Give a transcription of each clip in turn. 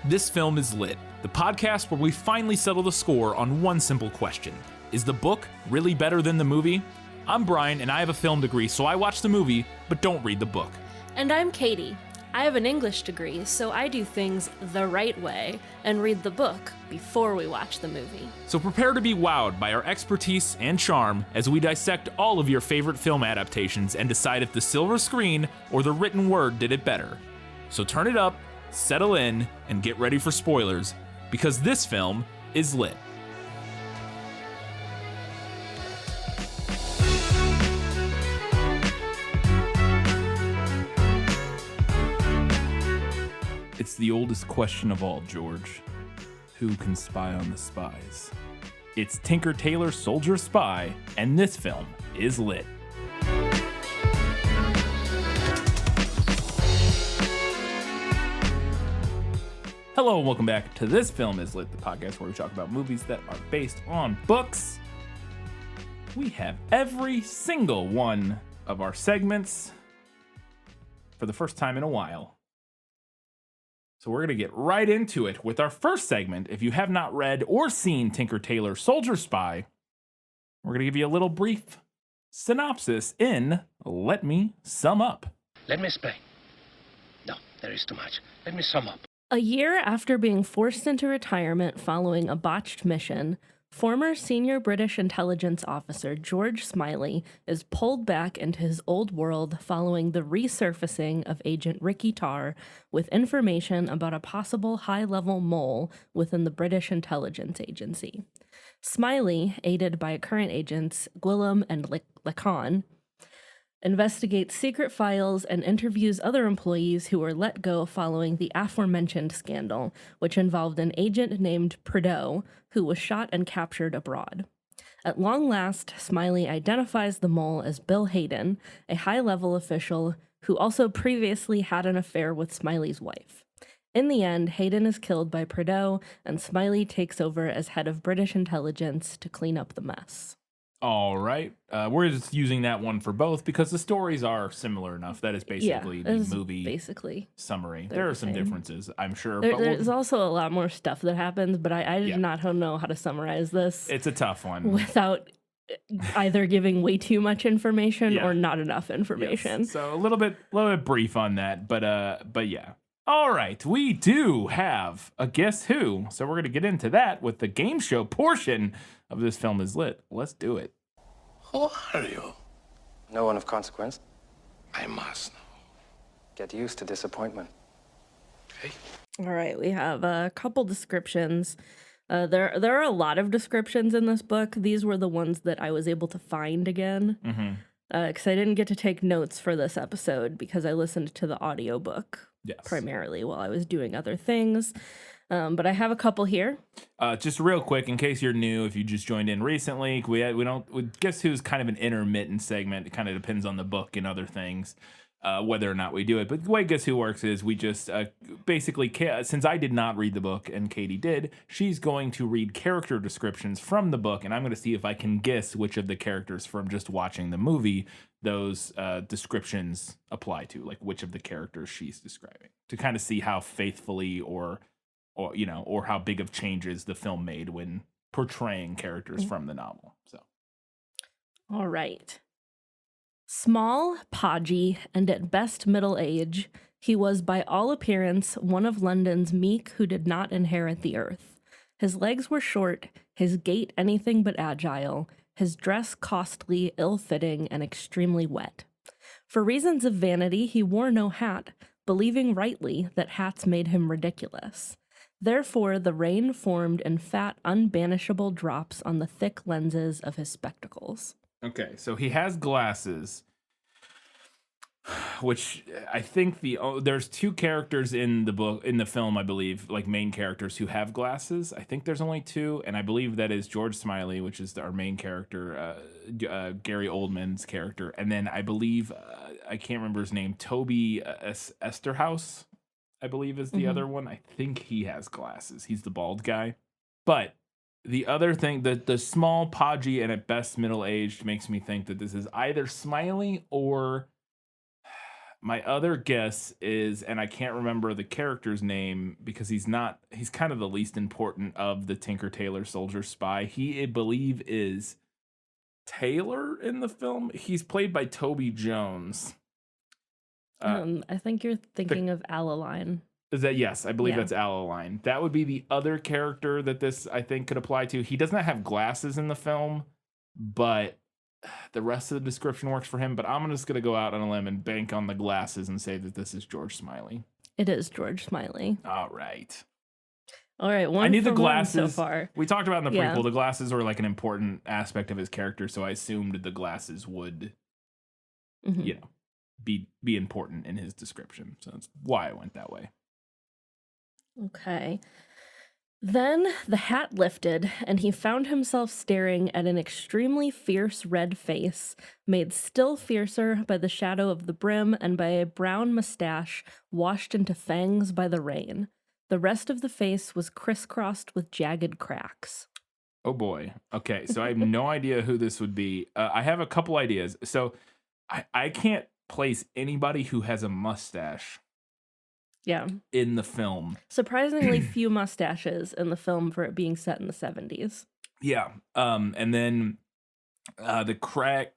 This Film is Lit, the podcast where we finally settle the score on one simple question. Is the book really better than the movie? I'm Brian, and I have a film degree, so I watch the movie, but don't read the book. And I'm Katie. I have an English degree, so I do things the right way and read the book before we watch the movie. So prepare to be wowed by our expertise and charm as we dissect all of your favorite film adaptations and decide if the silver screen or the written word did it better. So turn it up, settle in, and get ready for spoilers, because this film is lit. It's the oldest question of all, George. Who can spy on the spies? It's Tinker Tailor Soldier Spy, and this film is lit. Hello and welcome back to This Film is Lit, the podcast where we talk about movies that are based on books. We have every single one of our segments for the first time in a while. So we're going to get right into it with our first segment. If you have not read or seen Tinker Tailor Soldier Spy, we're going to give you a little brief synopsis in Let Me Sum Up. Let me explain. No, there is too much. Let me sum up. A year after being forced into retirement following a botched mission, former senior British intelligence officer George Smiley is pulled back into his old world following the resurfacing of Agent Ricky Tarr with information about a possible high-level mole within the British intelligence agency. Smiley, aided by current agents Gwilym and Lacan, investigates secret files and interviews other employees who were let go following the aforementioned scandal, which involved an agent named Prideaux, who was shot and captured abroad. At long last, Smiley identifies the mole as Bill Hayden, a high-level official who also previously had an affair with Smiley's wife. In the end, Hayden is killed by Prideaux, and Smiley takes over as head of British intelligence to clean up the mess. All right. We're just using that one for both because the stories are similar enough. That is basically the movie basically summary. There are some differences, I'm sure. There's also a lot more stuff that happens, but I did not know how to summarize this. It's a tough one. Without either giving way too much information or not enough information. Yes. So a little bit brief on that, but yeah. All right, we do have a Guess Who, so we're going to get into that with the game show portion of This Film is Lit. Let's do it. Who are you? No one of consequence. I must know. Get used to disappointment. Okay. All right, we have a couple descriptions. There are a lot of descriptions in this book. These were the ones that I was able to find again. Because I didn't get to take notes for this episode because I listened to the audiobook primarily while I was doing other things. But I have a couple here. Just real quick, in case you're new, if you just joined in recently, we Guess Who's kind of an intermittent segment. It kind of depends on the book and other things, whether or not we do it. But the way Guess Who works is we just basically, since I did not read the book and Katie did, she's going to read character descriptions from the book, and I'm going to see if I can guess which of the characters from just watching the movie those descriptions apply to, like which of the characters she's describing, to kind of see how faithfully or how big of changes the film made when portraying characters from the novel. So, all right. Small, podgy, and at best middle age, he was by all appearance one of London's meek who did not inherit the earth. His legs were short, his gait anything but agile, his dress costly, ill-fitting, and extremely wet. For reasons of vanity, he wore no hat, believing rightly that hats made him ridiculous. Therefore, the rain formed in fat, unbanishable drops on the thick lenses of his spectacles. Okay, so he has glasses, which I think there's two characters in the film, I believe, like main characters who have glasses. I think there's only two, and I believe that is George Smiley, which is our main character, Gary Oldman's character, and then I believe, I can't remember his name, Toby Esterhaus, I believe is the other one. I think he has glasses. He's the bald guy. But the other thing, the small, podgy, and at best middle-aged makes me think that this is either Smiley or My other guess is, and I can't remember the character's name because he's kind of the least important of the Tinker Tailor Soldier Spy. He, I believe, is Taylor in the film. He's played by Toby Jones. I think you're thinking of Alaline. Is that, yes, I believe Yeah. that's Alaline. That would be the other character that this, I think, could apply to. He does not have glasses in the film, but the rest of the description works for him. But I'm just going to go out on a limb and bank on the glasses and say that this is George Smiley. It is George Smiley. All right. All right, one I knew the for one glasses. so far. We talked about in the Yeah. prequel, the glasses were like an important aspect of his character, so I assumed the glasses would, Mhm. you know, be important in his description. So that's why I went that way. Okay. Then the hat lifted, and he found himself staring at an extremely fierce red face, made still fiercer by the shadow of the brim and by a brown mustache washed into fangs by the rain. The rest of the face was crisscrossed with jagged cracks. Oh boy. Okay, so I have no idea who this would be. I have a couple ideas. So I can't place anybody who has a mustache Yeah. in the film. Surprisingly few mustaches in the film for it being set in the 70s. Yeah. And then the crack,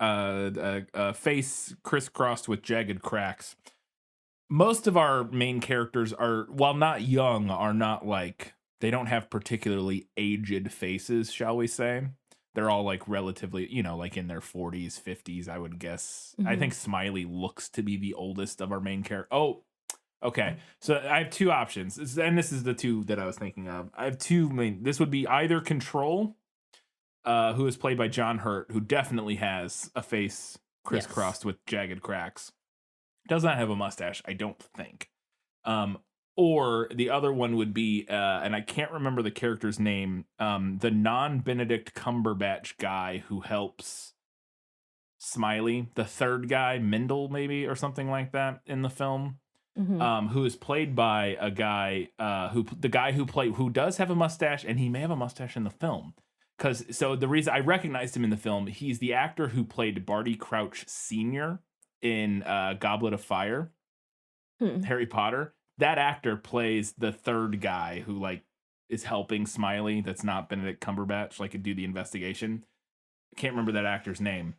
face crisscrossed with jagged cracks. Most of our main characters are, while not young, are not like, they don't have particularly aged faces, shall we say. They're all like relatively, like in their 40s, 50s, I would guess. I think Smiley looks to be the oldest of our main character. Oh, okay. So I have two options. And this is the two that I was thinking of. I have two main, this would be either Control, who is played by John Hurt, who definitely has a face crisscrossed with jagged cracks. Does not have a mustache, I don't think. Or the other one would be, and I can't remember the character's name, the non-Benedict Cumberbatch guy who helps Smiley, the third guy, Mendel maybe, or something like that in the film, who is played by a guy who does have a mustache, and he may have a mustache in the film. So the reason I recognized him in the film, he's the actor who played Barty Crouch Sr. in Goblet of Fire, Harry Potter. That actor plays the third guy who is helping Smiley. That's not Benedict Cumberbatch, could do the investigation. I can't remember that actor's name.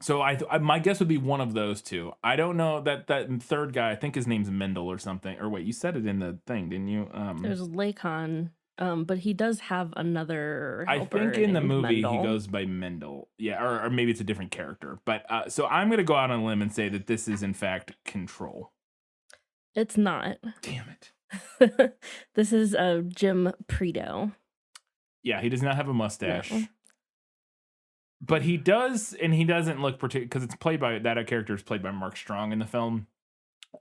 So my guess would be one of those two. I don't know that third guy. I think his name's Mendel or something. Or wait, you said it in the thing, didn't you? There's Lakon, but he does have another helper. I think in the named movie Mendel. he goes by Mendel. Yeah, or maybe it's a different character. But so I'm going to go out on a limb and say that this is in fact Control. It's not. Damn it. This is Jim Preto. Yeah, he does not have a mustache. No. But he does, and he doesn't look particular, because it's played by, that character is played by Mark Strong in the film.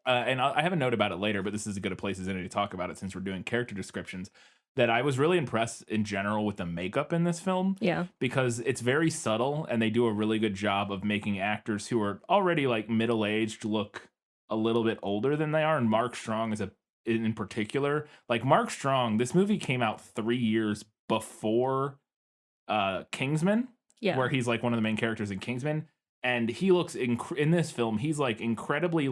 And I have a note about it later, but this is as good a place as any to talk about it since we're doing character descriptions, that I was really impressed in general with the makeup in this film. Yeah. Because it's very subtle, and they do a really good job of making actors who are already middle-aged look a little bit older than they are. And Mark Strong is in particular. Mark Strong, this movie came out 3 years before Kingsman. Yeah. Where he's one of the main characters in Kingsman, and he looks in this film, he's incredibly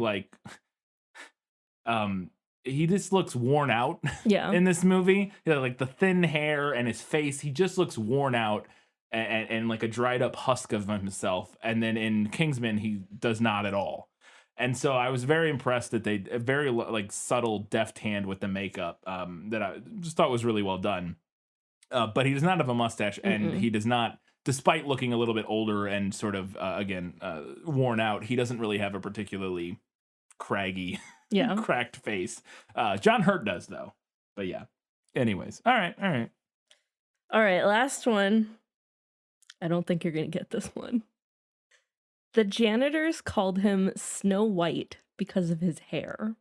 he just looks worn out. Yeah. In this movie, the thin hair and his face, he just looks worn out and like a dried up husk of himself. And then in Kingsman, he does not at all. And so I was very impressed that they a very subtle, deft hand with the makeup that I just thought was really well done. But he does not have a mustache, and he does not. Despite looking a little bit older and sort of, worn out, he doesn't really have a particularly craggy, cracked face. John Hurt does, though. But yeah. Anyways. All right. All right. Last one. I don't think you're going to get this one. The janitors called him Snow White because of his hair.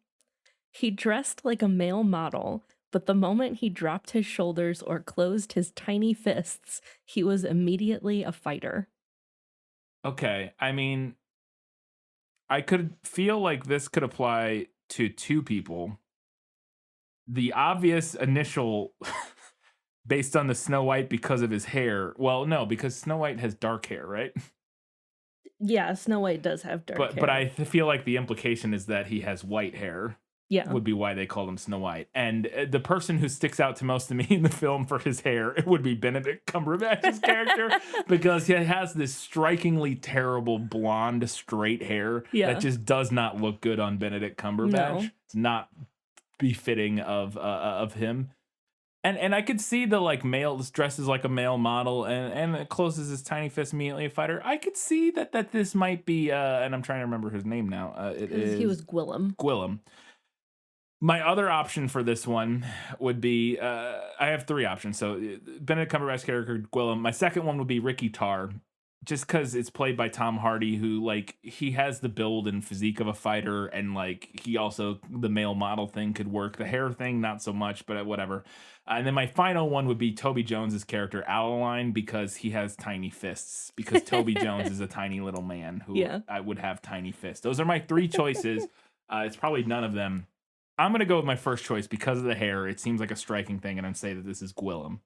He dressed like a male model, but the moment he dropped his shoulders or closed his tiny fists, he was immediately a fighter. Okay, I mean, I could feel like this could apply to two people. The obvious initial, based on the Snow White because of his hair. Well, no, because Snow White has dark hair, right? Yeah, Snow White does have dark hair. But I feel like the implication is that he has white hair. Yeah. Would be why they called him Snow White. And the person who sticks out to most to me in the film for his hair, it would be Benedict Cumberbatch's character, because he has this strikingly terrible blonde straight hair that just does not look good on Benedict Cumberbatch. No. It's not befitting of him. And I could see the like male dresses like a male model and it closes his tiny fist immediately a fighter. I could see that this might be and I'm trying to remember his name now. He was Gwillem. Gwillem. My other option for this one would be I have three options. So Benedict Cumberbatch's character Gwillem. My second one would be Ricky Tarr, just because it's played by Tom Hardy, who like he has the build and physique of a fighter, and like he also the male model thing could work. The hair thing not so much, but whatever. And then my final one would be Toby Jones's character Alaline, because he has tiny fists. Because Toby Jones is a tiny little man who I would have tiny fists. Those are my three choices. It's probably none of them. I'm going to go with my first choice because of the hair. It seems like a striking thing, and I'm say that this is Gwillem.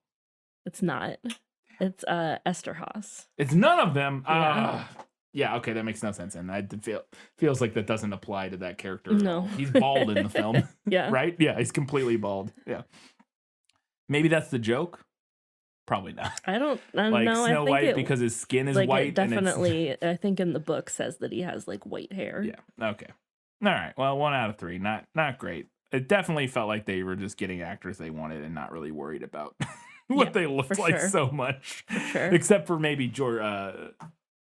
It's not. It's Esterhaus. It's none of them. Yeah, okay, that makes no sense. And I feels like that doesn't apply to that character. No. He's bald in the film. Yeah. Right? Yeah, he's completely bald. Yeah. Maybe that's the joke. Probably not. I don't know. Like I Snow think White because his skin is like white. It definitely, I think in the book says that he has like white hair. Yeah. Okay. All right. Well, 1 out of 3. Not great. It definitely felt like they were just getting actors they wanted and not really worried about what they looked like so much. For sure. Except for maybe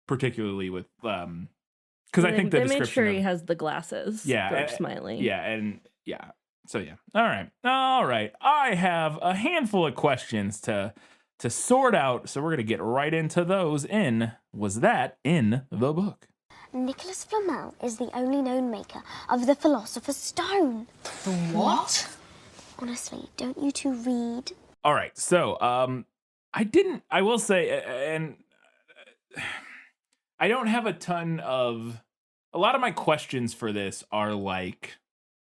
particularly with because I think the they description made sure he has the glasses. Yeah. Smiley. Yeah, and yeah. So yeah. All right. I have a handful of questions to sort out, so we're gonna get right into those. Was that in the book? Nicholas Flamel is the only known maker of the Philosopher's Stone. The what? Honestly, don't you two read? All right, so I will say, and I don't have a lot of my questions for this are like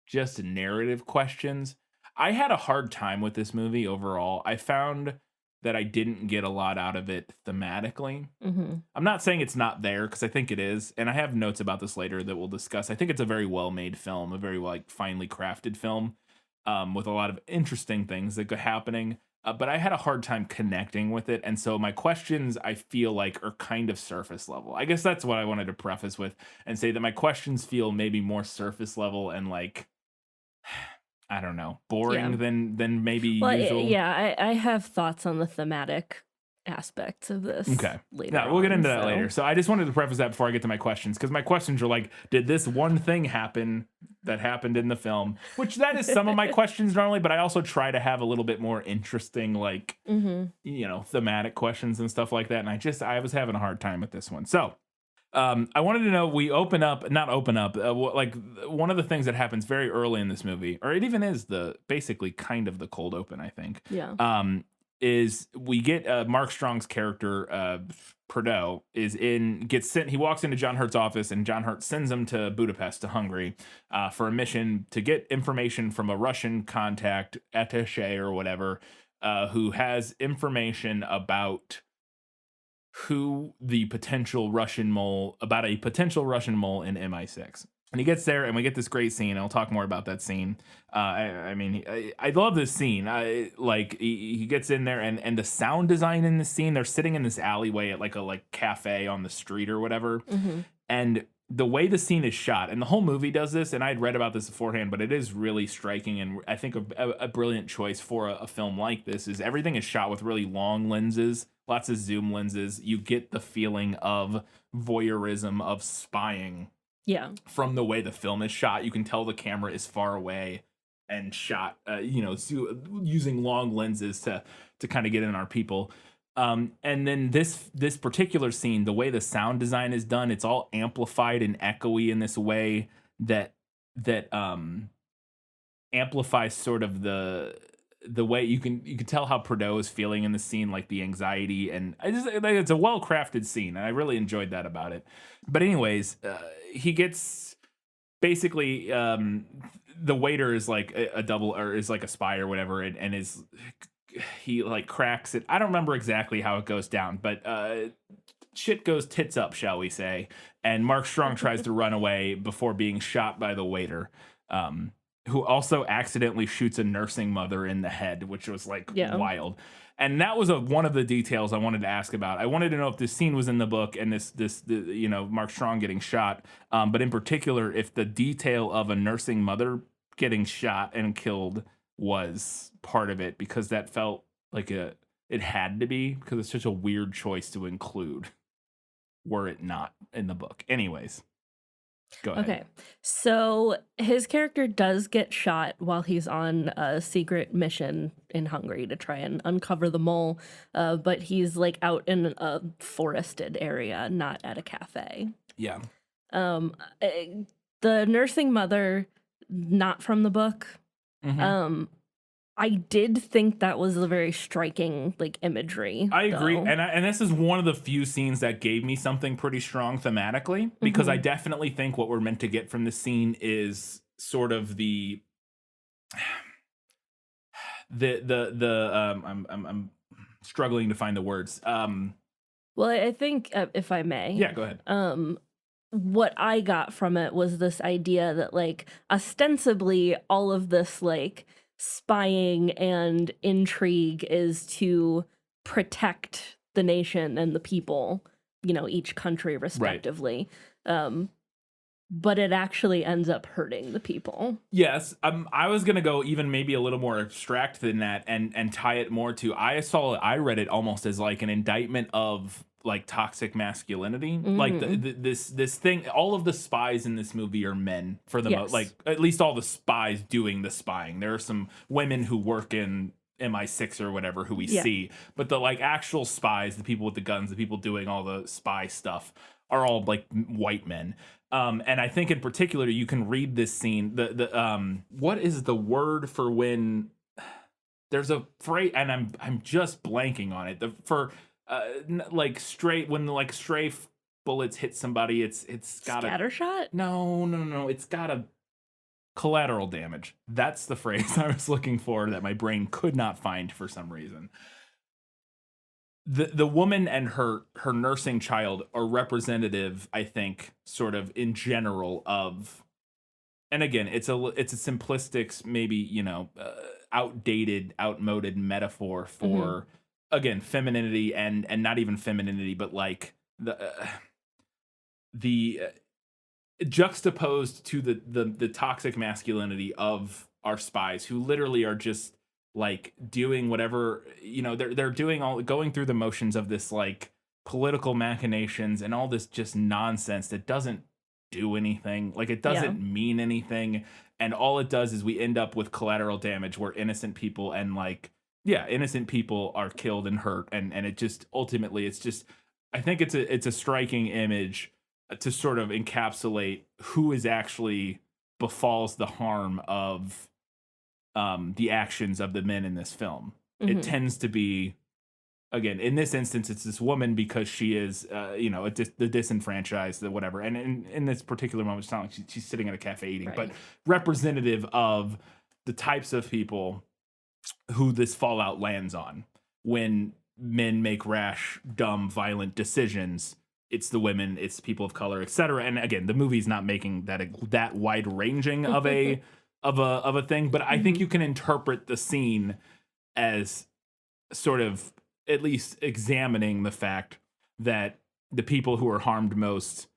just narrative questions. I had a hard time with this movie overall. I found that I didn't get a lot out of it thematically. Mm-hmm. I'm not saying it's not there, because I think it is, and I have notes about this later that we'll discuss. I think it's a very well-made film, a very like finely crafted film, with a lot of interesting things that are happening. But I had a hard time connecting with it, and so my questions I feel like are kind of surface level. I guess that's what I wanted to preface with and say that my questions feel maybe more surface level and like, I don't know, boring than maybe usual. Yeah, I have thoughts on the thematic aspects of this. Okay. Later Yeah, we'll get into that so. later. So I just wanted to preface that before I get to my questions, because my questions are like, did this one thing happen that happened in the film? Which that is some of my questions normally, but I also try to have a little bit more interesting, like, thematic questions and stuff like that. And I was having a hard time with this one. So I wanted to know, like one of the things that happens very early in this movie, or it even is basically kind of the cold open, I think. Yeah. Is we get Mark Strong's character, Prideaux, he walks into John Hurt's office, and John Hurt sends him to Budapest, to Hungary, for a mission to get information from a Russian contact, attaché or whatever, who has information about a potential Russian mole in MI6. And he gets there, and we get this great scene. I'll talk more about that scene. I love this scene. He gets in there, and the sound design in this scene. They're sitting in this alleyway at a cafe on the street or whatever, and the way the scene is shot, and the whole movie does this. And I'd read about this beforehand, but it is really striking, and I think a brilliant choice for a film like this is everything is shot with really long lenses, lots of zoom lenses. You get the feeling of voyeurism, of spying. Yeah. From the way the film is shot, you can tell the camera is far away and shot, using long lenses to kind of get in our people. And then this particular scene, the way the sound design is done, it's all amplified and echoey in this way that amplifies sort of the way you can tell how Prideaux is feeling in the scene, like the anxiety, and it's a well-crafted scene, and I really enjoyed that about it. But anyways, he gets basically the waiter is like a double, or is like a spy or whatever, and he like cracks it. I don't remember exactly how it goes down, but shit goes tits up, shall we say, and Mark Strong tries to run away before being shot by the waiter, who also accidentally shoots a nursing mother in the head, which was like Yeah. wild. And that was one of the details I wanted to ask about. I wanted to know if this scene was in the book and Mark Strong getting shot, but in particular, if the detail of a nursing mother getting shot and killed was part of it, because that felt like it had to be, because it's such a weird choice to include were it not in the book. Anyways, go ahead. Okay, so his character does get shot while he's on a secret mission in Hungary to try and uncover the mole, but he's like out in a forested area, not at a cafe. Yeah. The nursing mother, not from the book. Mhm. I did think that was a very striking like imagery. I agree, though. and this is one of the few scenes that gave me something pretty strong thematically, because I definitely think what we're meant to get from this scene is sort of I'm struggling to find the words. Well, I think if I may, Yeah, go ahead. what I got from it was this idea that like ostensibly all of this like spying and intrigue is to protect the nation and the people, each country respectively. But it actually ends up hurting the people. Yes, I was gonna go even maybe a little more abstract than that, and tie it more to I read it almost as like an indictment of like toxic masculinity, like this thing. All of the spies in this movie are men for the most, like at least all the spies doing the spying. There are some women who work in MI6 or whatever who we see, but the like actual spies, the people with the guns, the people doing all the spy stuff, are all like white men. And I think in particular, you can read this scene. What is the word for when there's a phrase, and I'm just blanking on it. Like stray bullets hit somebody. It's got Scattershot? No. It's got a collateral damage. That's the phrase I was looking for that my brain could not find for some reason. The woman and her nursing child are representative, I think, sort of in general of, and again, it's a simplistic, maybe outmoded metaphor for again femininity and not even femininity, but like the juxtaposed to the toxic masculinity of our spies, who literally are just like doing whatever, they're doing going through the motions of this like political machinations and all this just nonsense that doesn't do anything. Like it doesn't mean anything, and all it does is we end up with collateral damage where innocent people are killed and hurt, and it just ultimately, it's just, I think it's a striking image to sort of encapsulate who is actually befalls the harm of the actions of the men in this film. It tends to be, again, in this instance, it's this woman because she is, the disenfranchised, the whatever. And in this particular moment, it's not like she's sitting at a cafe eating, but representative of the types of people who this fallout lands on. When men make rash, dumb, violent decisions, it's the women, it's people of color, etc. And again, the movie's not making that wide ranging of a of a thing, but I think you can interpret the scene as sort of at least examining the fact that the people who are harmed most,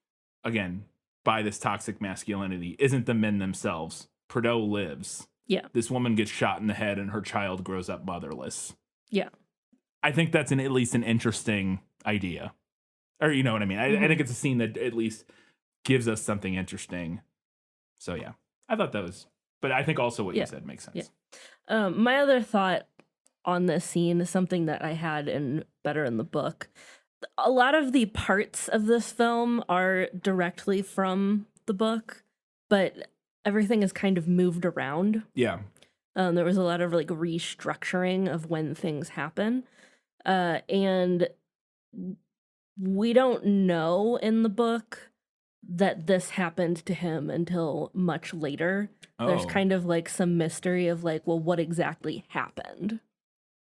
again, by this toxic masculinity isn't the men themselves. Prideaux lives. Yeah. This woman gets shot in the head and her child grows up motherless. Yeah. I think that's at least an interesting idea. Or you know what I mean? I think it's a scene that at least gives us something interesting. So yeah, I thought that was, but I think also what you said makes sense. Yeah. My other thought on this scene is something that I had better in the book. A lot of the parts of this film are directly from the book, but everything is kind of moved around. Yeah. There was a lot of like restructuring of when things happen. And we don't know in the book that this happened to him until much later. There's kind of like some mystery of like, well, what exactly happened?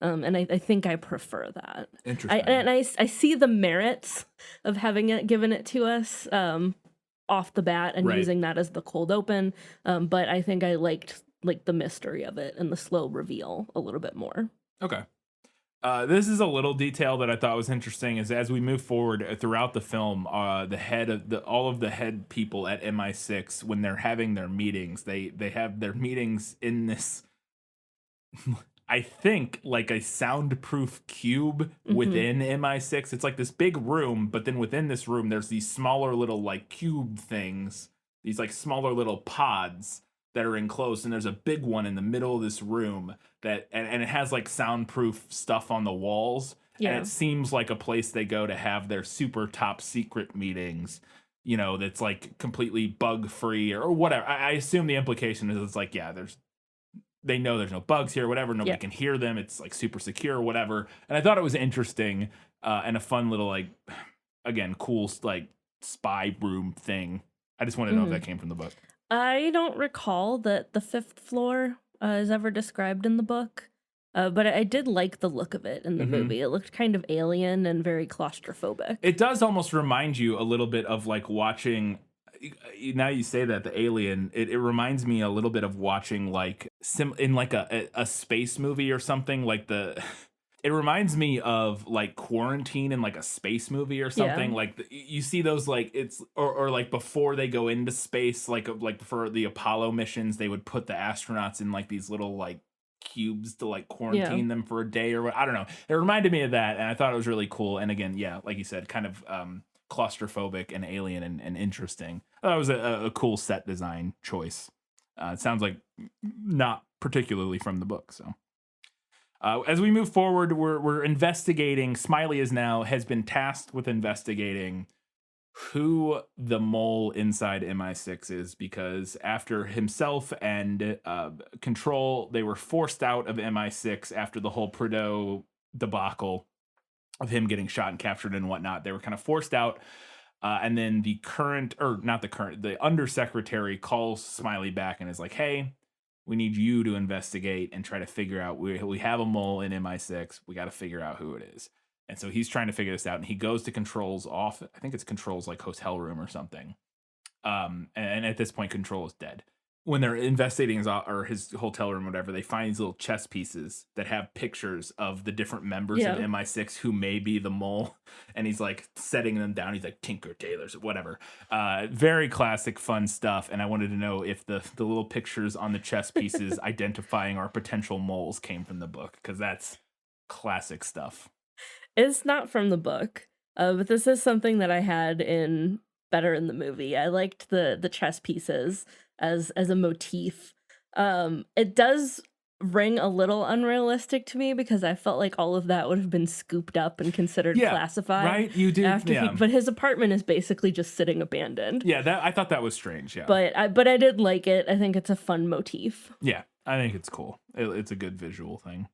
And I think I prefer that. Interesting. I see the merits of having it given it to us off the bat and Right. using that as the cold open. But I think I liked like the mystery of it and the slow reveal a little bit more. Okay. This is a little detail that I thought was interesting. Is as we move forward throughout the film, the head of all of the head people at MI6, when they're having their meetings, they have their meetings in this, I think, like a soundproof cube within MI6. It's like this big room, but then within this room, there's these smaller little like cube things, these like smaller little pods that are enclosed, and there's a big one in the middle of this room that, and it has like soundproof stuff on the walls. Yeah. And it seems like a place they go to have their super top secret meetings, you know, that's like completely bug free or whatever. I assume the implication is it's like, yeah, they know there's no bugs here, whatever. Nobody can hear them. It's like super secure, whatever. And I thought it was interesting and a fun little, like, again, cool, like, spy room thing. I just wanted to know if that came from the book. I don't recall that the fifth floor is ever described in the book, but I did like the look of it in the movie. It looked kind of alien and very claustrophobic. It does almost remind you a little bit of like watching. Now you say that the Alien, it reminds me a little bit of watching like in like a space movie or something. Like it reminds me of like Quarantine in like a space movie or something. Yeah. Like you see those like it's or like before they go into space, like for the Apollo missions, they would put the astronauts in like these little like cubes to like quarantine them for a day or what. I don't know. It reminded me of that, and I thought it was really cool. And again, yeah, like you said, kind of claustrophobic and alien and interesting. That was a cool set design choice. It sounds like not particularly from the book. So as we move forward, we're investigating. Smiley has been tasked with investigating who the mole inside MI6 is, because after himself and Control, they were forced out of MI6 after the whole Prideaux debacle of him getting shot and captured and whatnot. They were kind of forced out. And then the undersecretary calls Smiley back and is like, hey, we need you to investigate and try to figure out, we have a mole in MI6. We got to figure out who it is. And so he's trying to figure this out, and he goes to Control's office. I think it's Control's like hotel room or something. And at this point, Control is dead. When they're investigating his hotel room, whatever, they find these little chess pieces that have pictures of the different members of MI6 who may be the mole. And he's like setting them down. He's like, Tinker Tailor, whatever. Very classic, fun stuff. And I wanted to know if the little pictures on the chess pieces identifying our potential moles came from the book, because that's classic stuff. It's not from the book, but this is something that I had better in the movie. I liked the chess pieces as a motif. It does ring a little unrealistic to me, because I felt like all of that would have been scooped up and considered classified. Right? You do. But his apartment is basically just sitting abandoned. Yeah, I thought that was strange. Yeah. But I did like it. I think it's a fun motif. Yeah, I think it's cool. It's a good visual thing.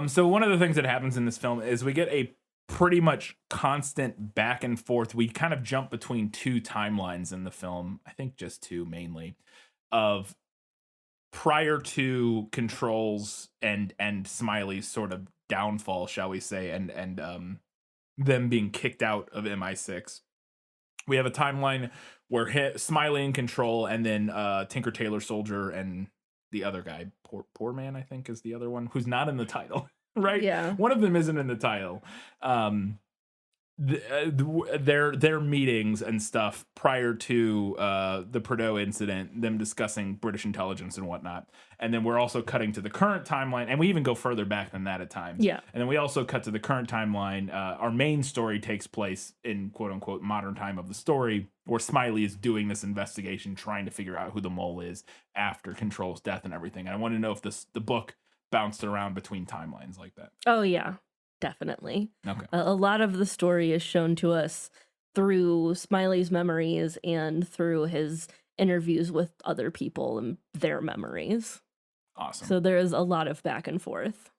So one of the things that happens in this film is we get a pretty much constant back and forth. We kind of jump between two timelines in the film. I think just two mainly, of prior to Control's and Smiley's sort of downfall, shall we say, and them being kicked out of MI6. We have a timeline where Smiley and Control, and then Tinker Tailor Soldier and the other guy, Poor Man, I think is the other one, who's not in the title. Right? Yeah. One of them isn't in the title. Their meetings and stuff prior to the Prideaux incident, them discussing British intelligence and whatnot. And then we're also cutting to the current timeline, and we even go further back than that at times. Yeah. And then we also cut to the current timeline. Our main story takes place in quote unquote modern time of the story, where Smiley is doing this investigation, trying to figure out who the mole is after Control's death and everything. And I want to know if the book bounced around between timelines like that. Oh, yeah, definitely. Okay. A lot of the story is shown to us through Smiley's memories and through his interviews with other people and their memories. Awesome. So there is a lot of back and forth.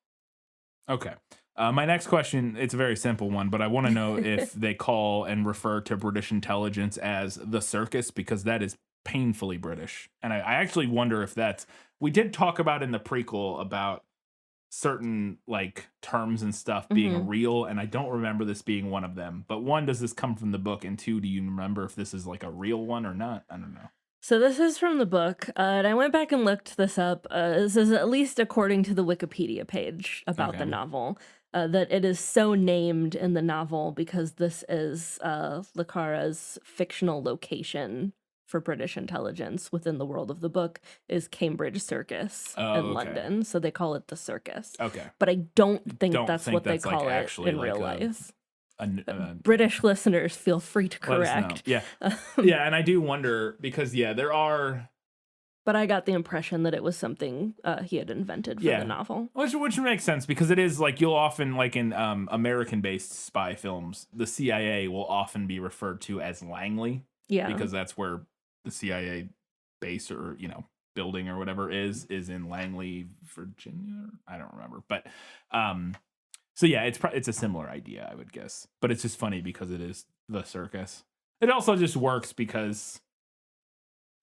Okay. My next question, it's a very simple one, but I want to know if they call and refer to British intelligence as the circus, because that is painfully British. And I actually wonder if we did talk about in the prequel about certain like terms and stuff Mm-hmm. being real, and I don't remember this being one of them. But one, does this come from the book? And two, do you remember if this is like a real one or not? I don't know. So this is from the book, and I went back and looked this up. This is at least according to the Wikipedia page about the Okay. novel, that it is so named in the novel because this is Le Carre's fictional location for British intelligence within the world of the book is Cambridge Circus Oh, in okay. London. So they call it the circus. Okay. But I don't think Don't that's think what that's, they like, call it actually, in like, real a- life. British British listeners, feel free to let us know. correct. Yeah. Yeah, and I do wonder because there are, But I got the impression that it was something he had invented for Yeah. the novel. which makes sense because it is like you'll often like in American-based spy films, the CIA will often be referred to as Langley Yeah. because that's where the CIA base or building or whatever is in Langley, Virginia. I don't remember, but so yeah, it's a similar idea, I would guess. But it's just funny because it is the circus. It also just works because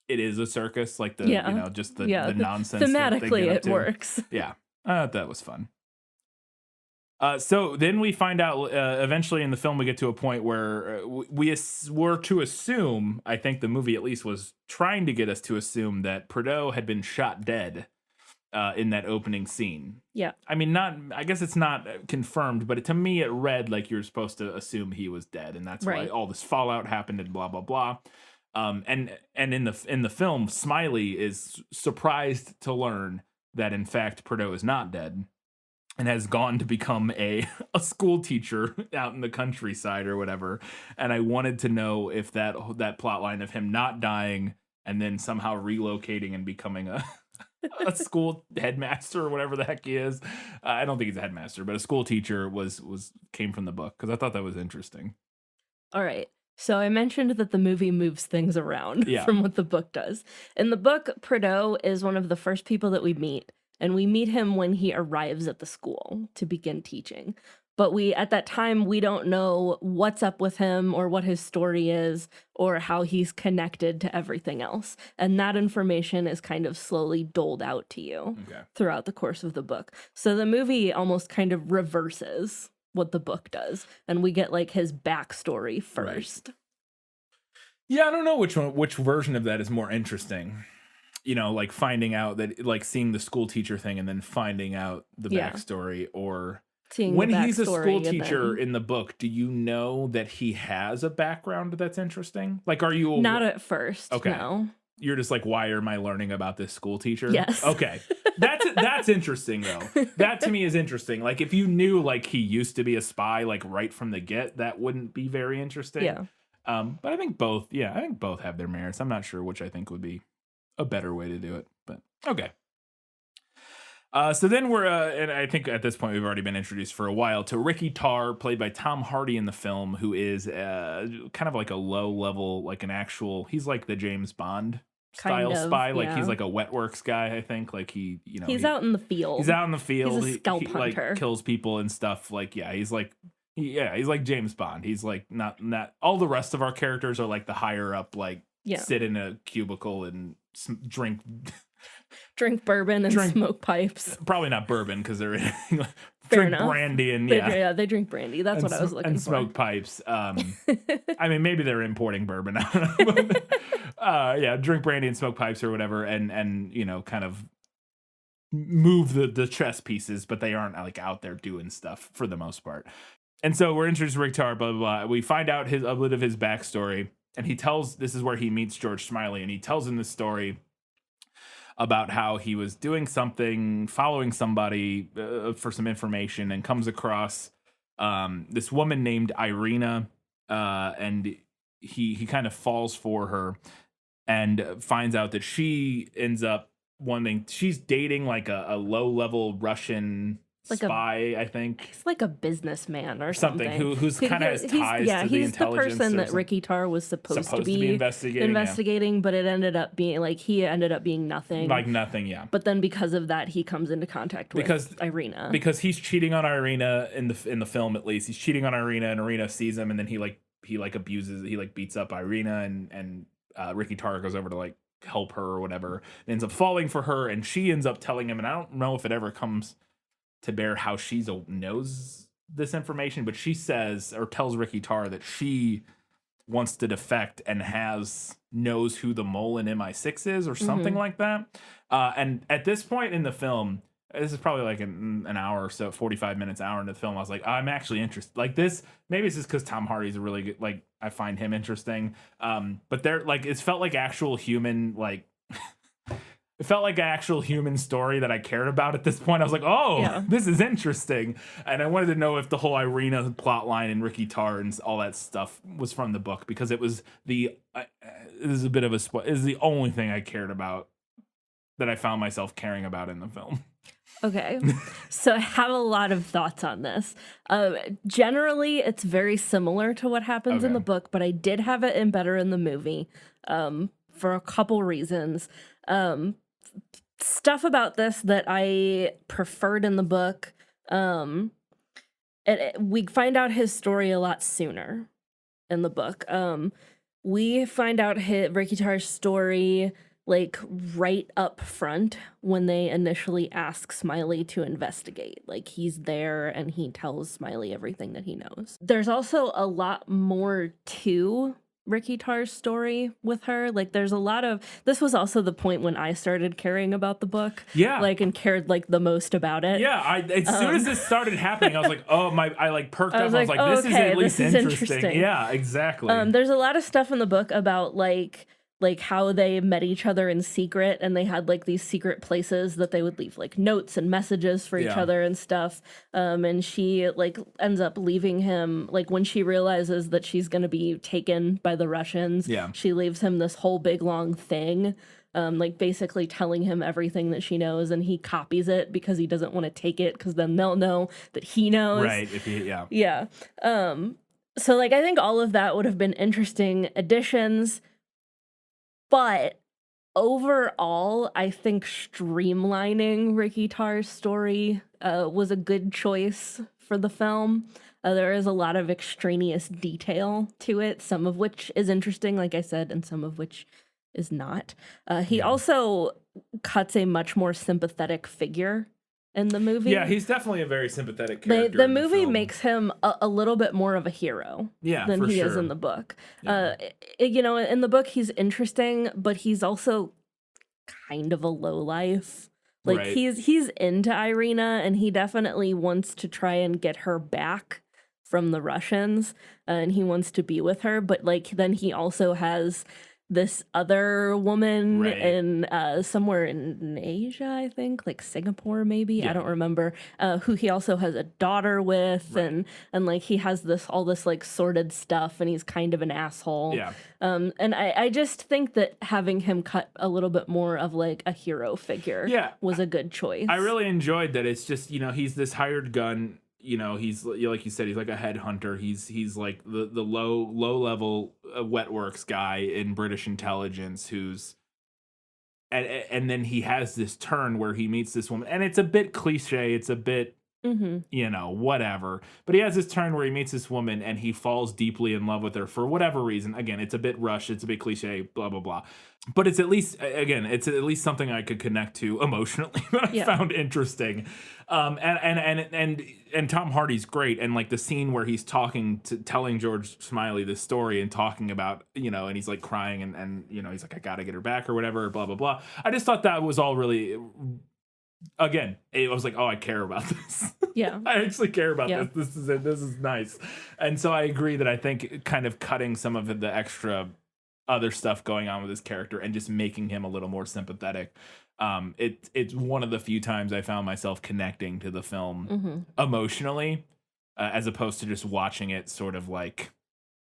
it is a circus, like the just the nonsense. that they Thematically, get up it to. works. Yeah, that was fun. So then we find out eventually in the film we get to a point where we were to assume, I think the movie at least was trying to get us to assume that Prideaux had been shot dead in that opening scene. Yeah. I mean, I guess it's not confirmed, but to me it read like you're supposed to assume he was dead, and that's Right. why all this fallout happened and blah blah blah. And in the film, Smiley is surprised to learn that in fact Prideaux is not dead and has gone to become a school teacher out in the countryside or whatever. And I wanted to know if that plot line of him not dying and then somehow relocating and becoming a school headmaster or whatever the heck he is. I don't think he's a headmaster, but a school teacher came from the book because I thought that was interesting. All right. So I mentioned that the movie moves things around Yeah. from what the book does. In the book, Prideaux is one of the first people that we meet, and we meet him when he arrives at the school to begin teaching. But at that time, we don't know what's up with him or what his story is or how he's connected to everything else. And that information is kind of slowly doled out to you throughout the course of the book. So the movie almost kind of reverses what the book does, and we get like his backstory first. Right. Yeah, I don't know which version of that is more interesting. Like finding out that, like seeing the school teacher thing and then finding out the backstory, or Seeing when the he's a backstory school and teacher then- in the book, do you know that he has a background that's interesting? Like, are you Not at first, Okay. no. You're just like, why am I learning about this school teacher? Yes. Okay. That's interesting though. That to me is interesting. Like if you knew like he used to be a spy like right from the get, that wouldn't be very interesting. Yeah. But I think both have their merits. I'm not sure which I think would be a better way to do it, but okay. So then we're, and I think at this point we've already been introduced for a while to Ricky Tarr, played by Tom Hardy in the film, who is kind of like a low level, like he's like the James Bond style Kind of, spy. Like yeah. he's like a wet works guy, I think. Like He's out in the field. He's out in the field. He's a scalp he hunter. like kills people and stuff. Like, he's like James Bond. He's like not all the rest of our characters are like the higher up, like sit in a cubicle and drink bourbon and smoke pipes. Probably not bourbon because they're Fair drink enough. brandy and They drink brandy. That's what I was looking and for. smoke pipes. I mean, maybe they're importing bourbon. I don't know. But, drink brandy and smoke pipes or whatever, and kind of move the chess pieces, but they aren't like out there doing stuff for the most part. And so we're introduced to Rick Tarr, blah blah blah. We find out a bit of his backstory, and this is where he meets George Smiley, and he tells him this story about how he was doing something, following somebody for some information, and comes across this woman named Irina, and he kind of falls for her and finds out that she ends up she's dating like a low-level Russian spy, I think. He's like a businessman or something. Who's kind of has ties to the he's intelligence. the person that Ricky Tarr was supposed to be investigating, but it ended up being he ended up being nothing. Like nothing, yeah. But then because of that, he comes into contact with Irina. Because he's cheating on Irina in the film, at least. He's cheating on Irina, and Irina sees him, and then he beats up Irina, and Ricky Tarr goes over to like help her or whatever, and ends up falling for her, and she ends up telling him, and I don't know if it ever comes to bear how she knows this information, but she says or tells Ricky Tarr that she wants to defect and knows who the mole in MI6 is or something like that. And at this point in the film, this is probably like an hour or so, 45 minutes, hour into the film, I was like, I'm actually interested. Like this, maybe it's just because Tom Hardy's a really good, like, I find him interesting. But they're like, it felt like actual human, like, it felt like an actual human story that I cared about at this point. I was like, this is interesting. And I wanted to know if the whole Irina plot line and Ricky Tarr and all that stuff was from the book, because it was this is a bit of a spoil. It is the only thing I cared about that I found myself caring about in the film. Okay, so I have a lot of thoughts on this. Generally, it's very similar to what happens in the book, but I did have it better in the movie for a couple reasons. Stuff about this that I preferred in the book. We find out his story a lot sooner in the book. We find out Ricky Tarr's story like right up front when they initially ask Smiley to investigate. Like he's there and he tells Smiley everything that he knows. There's also a lot more to Ricky Tarr's story with her. Like there's a lot of, this was also the point when I started caring about the book. Yeah. Like and cared like the most about it. Yeah, as soon as this started happening, I was like, I like perked up. I was like, oh, this is at least interesting. Yeah, exactly. There's a lot of stuff in the book about like how they met each other in secret, and they had like these secret places that they would leave like notes and messages for each other and stuff. And she like ends up leaving him, like when she realizes that she's going to be taken by the Russians, she leaves him this whole big long thing, like basically telling him everything that she knows, and he copies it because he doesn't want to take it because then they'll know that he knows. Right. Yeah. So like, I think all of that would have been interesting additions. But overall, I think streamlining Ricky Tarr's story was a good choice for the film. There is a lot of extraneous detail to it, some of which is interesting, like I said, and some of which is not. He also cuts a much more sympathetic figure in the movie. Yeah, he's definitely a very sympathetic character. The movie makes him a little bit more of a hero than he is in the book. Yeah. In the book, he's interesting, but he's also kind of a lowlife. Like, right. he's into Irina, and he definitely wants to try and get her back from the Russians, and he wants to be with her, but, like, then he also has this other woman in somewhere in Asia, I think, like Singapore maybe, I don't remember, who he also has a daughter with, and like he has all this like sordid stuff, and he's kind of an asshole. And I just think that having him cut a little bit more of like a hero figure was a good choice. I really enjoyed that. It's just, he's this hired gun. He's like you said, he's like a headhunter. He's like the low level wet works guy in British intelligence who's and then he has this turn where he meets this woman, and it's a bit cliche. It's a bit whatever. But he has this turn where he meets this woman and he falls deeply in love with her for whatever reason. Again, it's a bit rushed. It's a bit cliche. Blah blah blah. But it's at least something I could connect to emotionally that I found interesting. And Tom Hardy's great, and like the scene where he's telling George Smiley this story and talking about, and he's like crying and he's like, I gotta get her back or whatever, blah blah blah. I just thought that was all really, again, it was like, oh, I care about this. Yeah. I actually care about this. This is nice. And so I agree that I think kind of cutting some of the extra other stuff going on with his character and just making him a little more sympathetic. It's one of the few times I found myself connecting to the film emotionally, as opposed to just watching it sort of like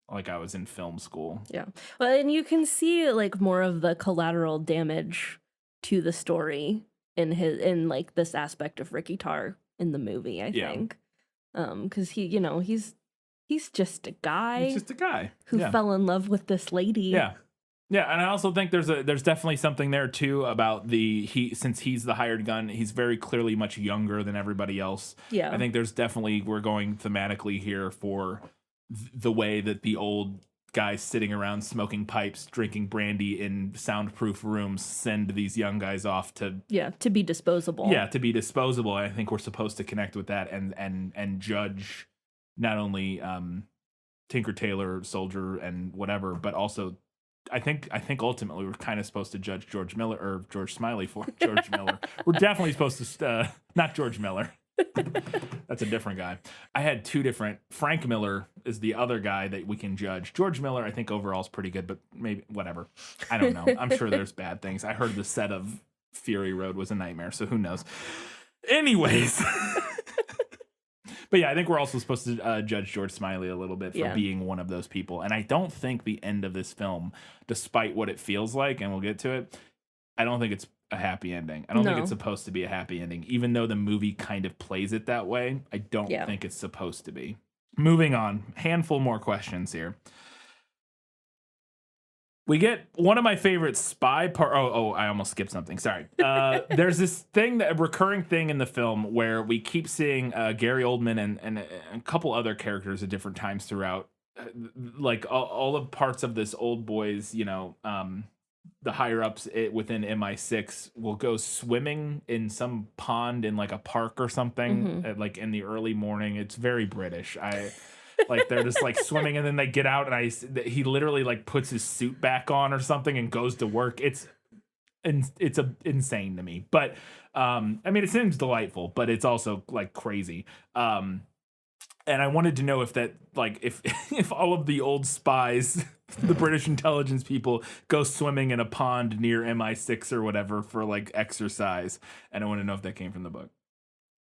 I was in film school. Yeah. Well, and you can see like more of the collateral damage to the story in like this aspect of Ricky Tarr in the movie, I think. Because he's just a guy. He's just a guy who fell in love with this lady. Yeah. Yeah, and I also think there's definitely something there too about since he's the hired gun, he's very clearly much younger than everybody else. Yeah. I think we're going thematically here for the way that the old guys sitting around smoking pipes, drinking brandy in soundproof rooms send these young guys off to to be disposable. Yeah, to be disposable. I think we're supposed to connect with that and judge not only Tinker Tailor Soldier and whatever, but also I think ultimately we're kind of supposed to judge George Smiley for George Miller. We're definitely supposed to not George Miller. That's a different guy. I had two different. Frank Miller is the other guy that we can judge. George Miller, I think overall is pretty good, but maybe whatever. I don't know. I'm sure there's bad things. I heard the set of Fury Road was a nightmare, so who knows? Anyways. But yeah, I think we're also supposed to judge George Smiley a little bit for being one of those people. And I don't think the end of this film, despite what it feels like, and we'll get to it, I don't think it's a happy ending. I don't think it's supposed to be a happy ending. Even though the movie kind of plays it that way, I don't think it's supposed to be. Moving on, handful more questions here. We get one of my favorite spy part. Oh, I almost skipped something. Sorry. There's this thing, a recurring thing in the film where we keep seeing Gary Oldman and a couple other characters at different times throughout, like all of parts of this old boys, the higher ups within MI6 will go swimming in some pond in like a park or something, like in the early morning. It's very British. Like they're just like swimming and then they get out and he literally like puts his suit back on or something and goes to work. It's insane to me, but I mean it seems delightful, but it's also like crazy. And I wanted to know if that like if all of the old spies, the British intelligence people, go swimming in a pond near MI6 or whatever for like exercise, and I want to know if that came from the book.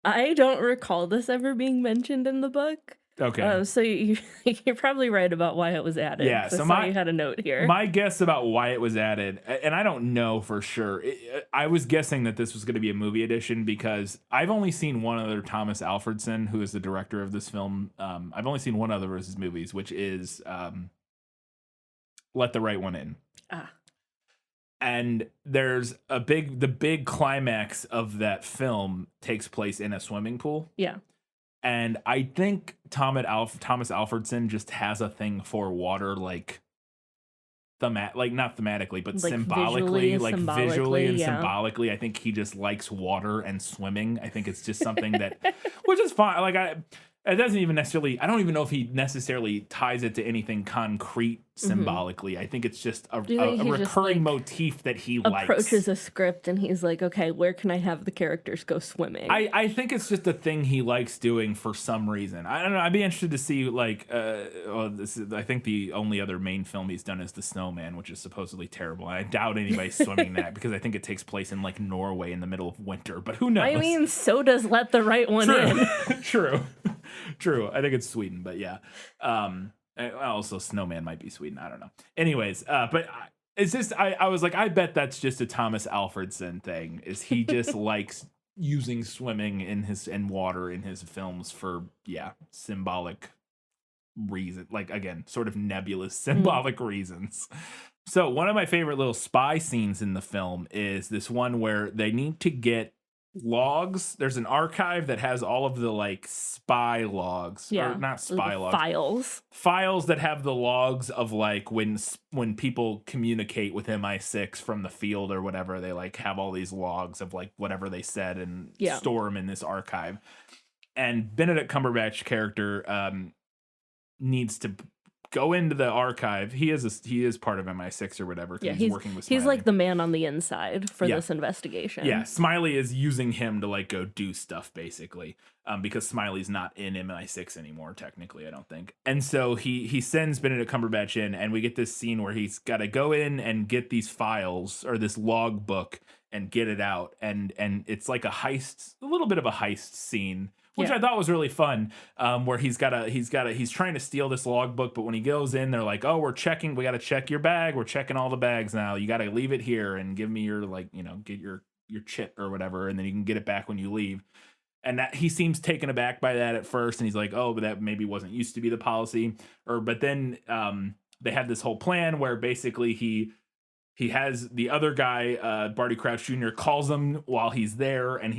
I don't recall this ever being mentioned in the book. Okay. So you're probably right about why it was added. Yeah, so you had a note here. My guess about why it was added, and I don't know for sure. I was guessing that this was going to be a movie edition because I've only seen one other Thomas Alfredson, who is the director of this film. I've only seen one other of his movies, which is Let the Right One In. And there's the big climax of that film takes place in a swimming pool. Yeah. And I think Thomas Alfredson just has a thing for water, like not thematically, but like symbolically, visually and symbolically. I think he just likes water and swimming. I think it's just something that, which is fine. Like it doesn't even necessarily, I don't even know if he necessarily ties it to anything concrete symbolically. I think it's just a recurring motif that he approaches a script and he's like, okay, where can I have the characters go swimming? I think it's just a thing he likes doing for some reason. I don't know. I'd be interested to see I think the only other main film he's done is The Snowman, which is supposedly terrible. I doubt anybody's swimming that because I think it takes place in like Norway in the middle of winter, but who knows? I mean, so does Let the Right One In. True. I think it's Sweden, but yeah. Also, Snowman might be Sweden. I don't know. Anyways, but it's just I was like, I bet that's just a Thomas Alfredson thing. Is he just likes using swimming and water in his films for symbolic reason, like again, sort of nebulous symbolic reasons. So one of my favorite little spy scenes in the film is this one where they need to get logs. There's an archive that has all of the like spy logs, or not spy logs, files that have the logs of like when people communicate with MI6 from the field or whatever. They like have all these logs of like whatever they said and store them in this archive. And Benedict Cumberbatch character needs to go into the archive. He is part of MI6 or whatever. Yeah, he's working with Smiley. He's like the man on the inside for this investigation. Yeah, Smiley is using him to like go do stuff basically, because Smiley's not in MI6 anymore technically, I don't think. And so he sends Benedict Cumberbatch in, and we get this scene where he's got to go in and get these files or this log book and get it out, and it's like a little bit of a heist scene, which I thought was really fun, where he's trying to steal this logbook, but when he goes in, they're like, oh, we got to check your bag. We're checking all the bags now. You got to leave it here and give me your, get your chit or whatever, and then you can get it back when you leave. And that he seems taken aback by that at first, and he's like, oh, but that maybe wasn't used to be the policy. But then they had this whole plan where basically he has the other guy, Barty Crouch Jr., calls him while he's there, and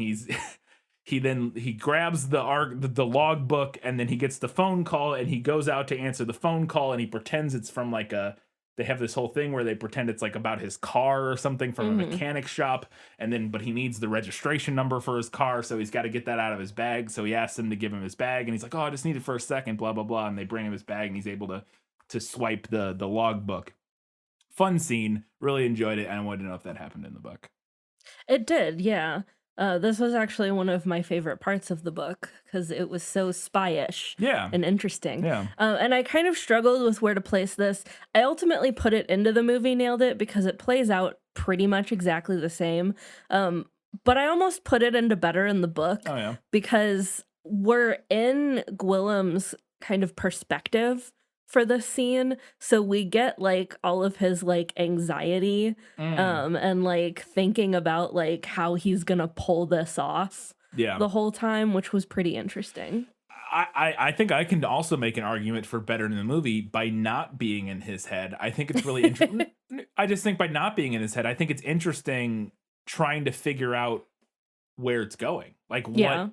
he grabs the log book, and then he gets the phone call, and he goes out to answer the phone call, and he pretends it's from like they have this whole thing where they pretend it's like about his car or something from a mechanic shop, but he needs the registration number for his car, so he's got to get that out of his bag. So he asks them to give him his bag, and he's like, "Oh, I just need it for a second, blah blah blah," and they bring him his bag, and he's able to swipe the log book. Fun scene, really enjoyed it, and I wanted to know if that happened in the book. It did, yeah. This was actually one of my favorite parts of the book because it was so spy-ish and interesting. Yeah. And I kind of struggled with where to place this. I ultimately put it into the movie Nailed It because it plays out pretty much exactly the same. But I almost put it into better in the book because we're in Gwillem's kind of perspective for the scene, so we get like all of his like anxiety and like thinking about like how he's gonna pull this off the whole time, which was pretty interesting. I think I can also make an argument for better in the movie by not being in his head. I think it's really interesting. I just think by not being in his head, I think it's interesting trying to figure out where it's going. Like what,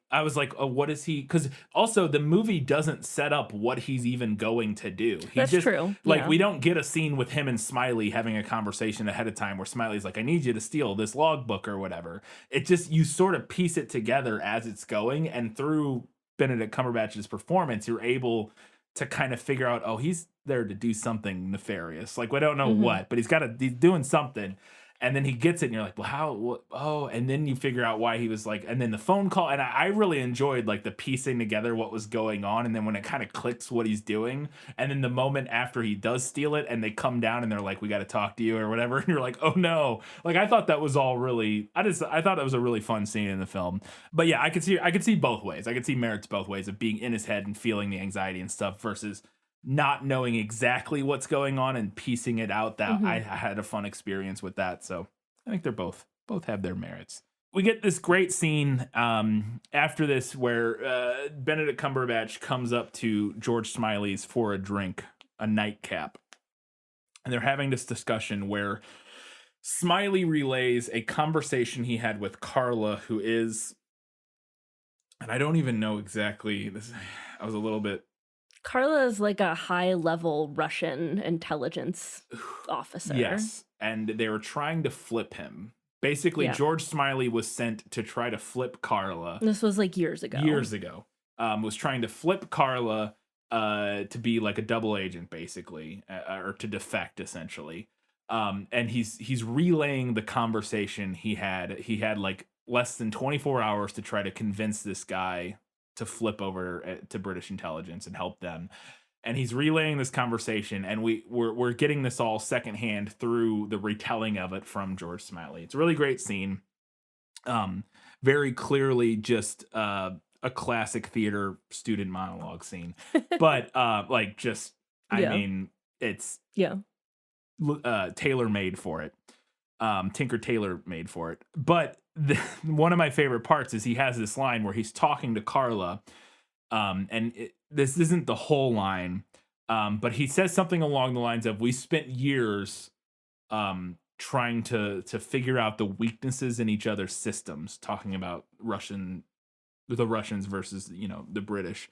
I was like, oh, what is he? Because also the movie doesn't set up what he's even going to do. That's true. Like we don't get a scene with him and Smiley having a conversation ahead of time where Smiley's like, I need you to steal this logbook or whatever. It just, you sort of piece it together as it's going. And through Benedict Cumberbatch's performance, you're able to kind of figure out, oh, he's there to do something nefarious. Like we don't know what, but he's doing something. And then he gets it, and you're like, well, how? What, oh, and then you figure out why he was like, and then the phone call. And I really enjoyed like the piecing together what was going on. And then when it kind of clicks what he's doing, and then the moment after he does steal it, and they come down and they're like, we got to talk to you or whatever. And you're like, oh no. Like I thought that was all really, I thought that was a really fun scene in the film. But yeah, I could see both ways. I could see merits both ways of being in his head and feeling the anxiety and stuff versus not knowing exactly what's going on and piecing it out. That I had a fun experience with that. So I think they're both have their merits. We get this great scene after this where Benedict Cumberbatch comes up to George Smiley's for a drink, a nightcap. And they're having this discussion where Smiley relays a conversation he had with Carla, who is, and I don't even know exactly this. I was a little bit. Carla is like a high-level Russian intelligence officer. Yes, and they were trying to flip him. Basically, George Smiley was sent to try to flip Carla. This was like years ago. Was trying to flip Carla to be like a double agent, basically, or to defect, essentially. And he's relaying the conversation he had. He had like less than 24 hours to try to convince this guy to flip over to British intelligence and help them. And he's relaying this conversation, and we're getting this all secondhand through the retelling of it from George Smiley. It's a really great scene. Very clearly just a classic theater student monologue scene. But I mean, it's tailor-made for it. Tinker Tailor made for it. But one of my favorite parts is he has this line where he's talking to Carla, and this isn't the whole line, but he says something along the lines of, we spent years trying to figure out the weaknesses in each other's systems, talking about the Russians versus, the British,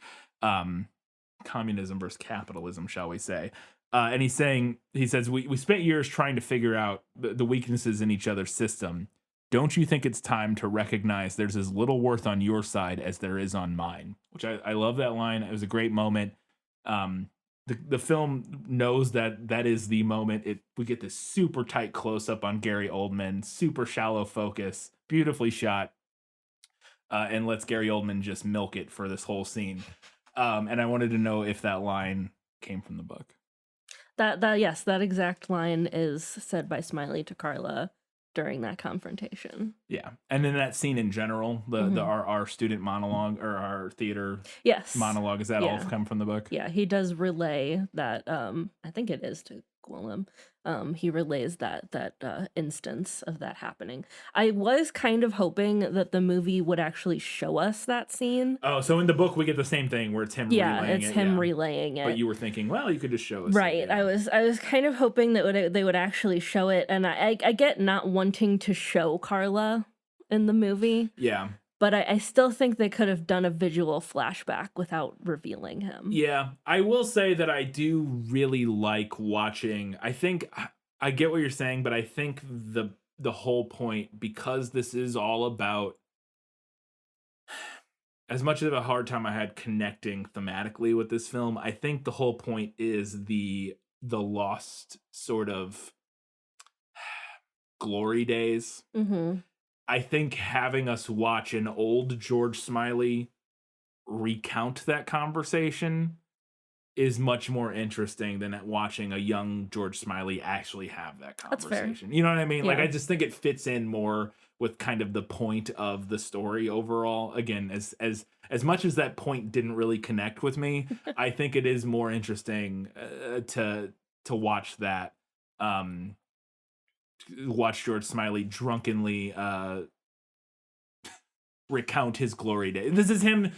communism versus capitalism, shall we say. And he says, we spent years trying to figure out the weaknesses in each other's system. Don't you think it's time to recognize there's as little worth on your side as there is on mine? Which I love that line. It was a great moment. The film knows that is the moment. We get this super tight close up on Gary Oldman, super shallow focus, beautifully shot, and lets Gary Oldman just milk it for this whole scene. And I wanted to know if that line came from the book. Yes, that exact line is said by Smiley to Carla during that confrontation. Yeah. And then that scene in general, our student monologue or our theater monologue, is that all come from the book? Yeah, he does relay that, I think it is to Gwillem. He relays that instance of that happening. I was kind of hoping that the movie would actually show us that scene. Oh, so in the book we get the same thing where it's him relaying it. Yeah, it's him relaying it. But you were thinking, well, you could just show us. Right. It, yeah. I was kind of hoping that they would actually show it, and I get not wanting to show Carla in the movie. Yeah. But I still think they could have done a visual flashback without revealing him. Yeah, I will say that I do really like watching. I think I get what you're saying, but I think the whole point, because this is all about, as much of a hard time I had connecting thematically with this film, I think the whole point is the lost sort of glory days. Mm-hmm. I think having us watch an old George Smiley recount that conversation is much more interesting than watching a young George Smiley actually have that That's fair. conversation. You know what I mean? Like, Yeah. I just think it fits in more with kind of the point of the story overall. Again, as much as that point didn't really connect with me, I think it is more interesting to watch that. Watch George Smiley drunkenly recount his glory day. This is him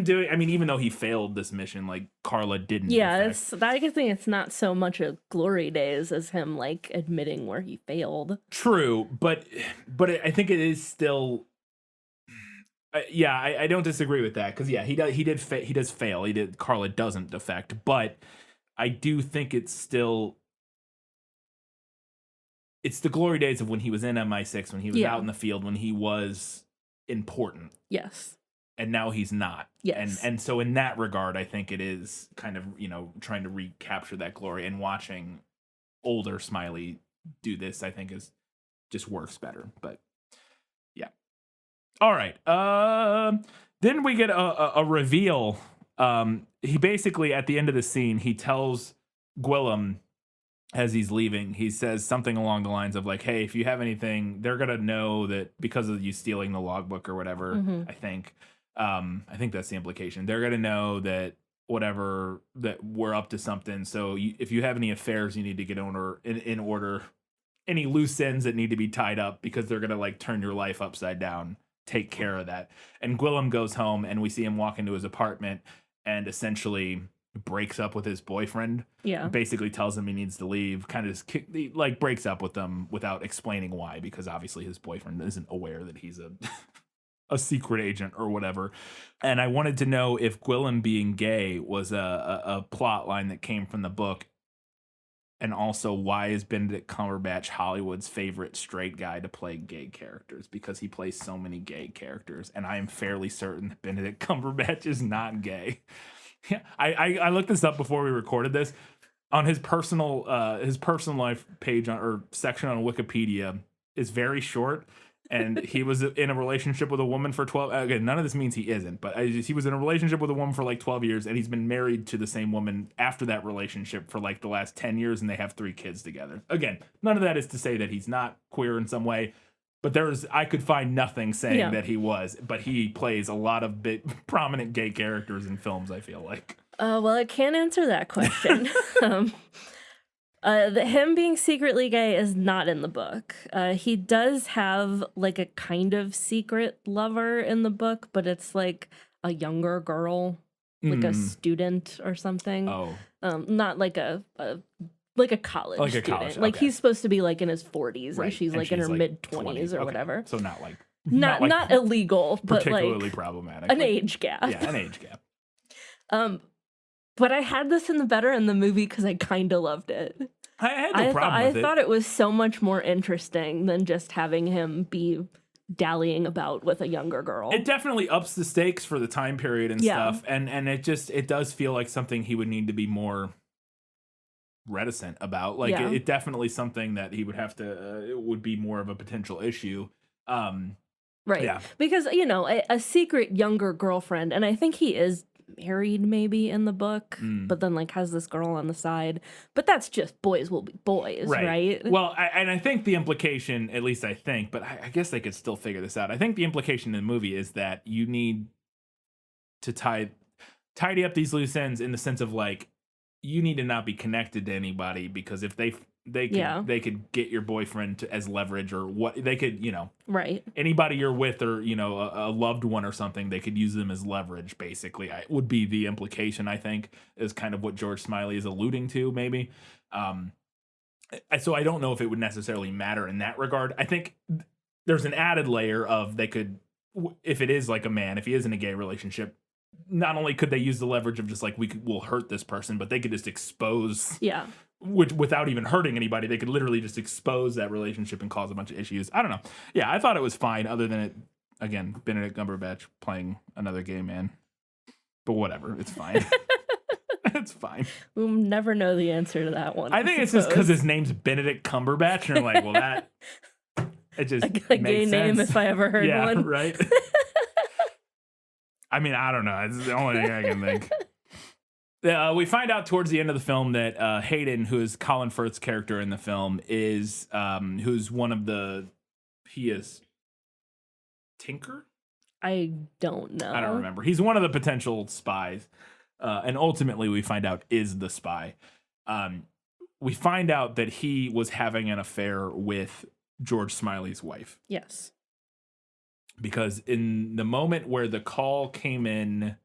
doing, I mean, even though he failed this mission, like, Carla didn't. Yeah, I think it's not so much a glory days as him like admitting where he failed. True, but I think it is still. Yeah, I don't disagree with that, because yeah, he does fail. Carla doesn't defect, but I do think it's still. It's the glory days of when he was in MI6, when he was out in the field, when he was important. Yes. And now he's not. Yes. And so in that regard, I think it is kind of, trying to recapture that glory, and watching older Smiley do this, I think just works better. But yeah. All right. Then we get a reveal. He basically, at the end of the scene, he tells Gwillem, as he's leaving, he says something along the lines of like, hey, if you have anything, they're going to know that because of you stealing the logbook or whatever. Mm-hmm. I think that's the implication. They're going to know that whatever, that we're up to something. So if you have any affairs you need to get in order, any loose ends that need to be tied up, because they're going to like turn your life upside down, take care of that. And Gwillem goes home, and we see him walk into his apartment and essentially breaks up with his boyfriend. Yeah. Basically tells him he needs to leave, kind of just like breaks up with them without explaining why, because obviously his boyfriend isn't aware that he's a secret agent or whatever. And I wanted to know if Gwillem being gay was a plot line that came from the book, and also why is Benedict Cumberbatch Hollywood's favorite straight guy to play gay characters, because he plays so many gay characters, and I am fairly certain that Benedict Cumberbatch is not gay. Yeah, I looked this up before we recorded this. On his personal life page or section on Wikipedia is very short, and he was in a relationship with a woman for 12. Again, none of this means he isn't, but he was in a relationship with a woman for like 12 years, and he's been married to the same woman after that relationship for like the last 10 years, and they have 3 kids together. Again, none of that is to say that he's not queer in some way. But I could find nothing saying that he was. But he plays a lot of prominent gay characters in films, I feel like. Well, I can't answer that question. Him being secretly gay is not in the book. He does have like a kind of secret lover in the book, but it's like a younger girl, like a student or something. Oh. Not like a college student. College, like okay. he's supposed to be like in his 40s, Right. and she's like in her mid 20s or whatever. So not like not illegal, but particularly like problematic. an age gap. Yeah, an age gap. But I had this in the better in the movie because I kind of loved it. I had no problem with it. I thought it was so much more interesting than just having him be dallying about with a younger girl. It definitely ups the stakes for the time period and stuff, and it does feel like something he would need to be more reticent about. Like it definitely something that he would have to it would be more of a potential issue. Right. Yeah. Because a secret younger girlfriend, and I think he is married maybe in the book, but then like has this girl on the side. But that's just boys will be boys, right? Well, I think the implication, at least I think, but I guess they could still figure this out. I think the implication in the movie is that you need to tidy up these loose ends, in the sense of like, you need to not be connected to anybody, because if they could get your boyfriend as leverage, or what they could, right. Anybody you're with, or a loved one or something, they could use them as leverage. Basically, would be the implication. I think is kind of what George Smiley is alluding to, maybe. So I don't know if it would necessarily matter in that regard. I think there's an added layer of they could if it is like a man, if he is in a gay relationship, not only could they use the leverage of just like we'll hurt this person, but they could just expose which without even hurting anybody. They could literally just expose that relationship and cause a bunch of issues. I don't know. Yeah, I thought it was fine, other than it, again, Benedict Cumberbatch playing another gay man. But whatever, it's fine. It's fine. We'll never know the answer to that one. I think it's just because his name's Benedict Cumberbatch, and you're like, well, that it just a makes gay sense. name if I ever heard Yeah, one. right. I mean, I don't know. It's the only thing I can think. We find out towards the end of the film that Hayden, who is Colin Firth's character in the film, is who's one of the he is Tinker? I don't know. I don't remember. He's one of the potential spies. And ultimately, we find out is the spy. We find out that he was having an affair with George Smiley's wife. Yes. Because in the moment where the call came in,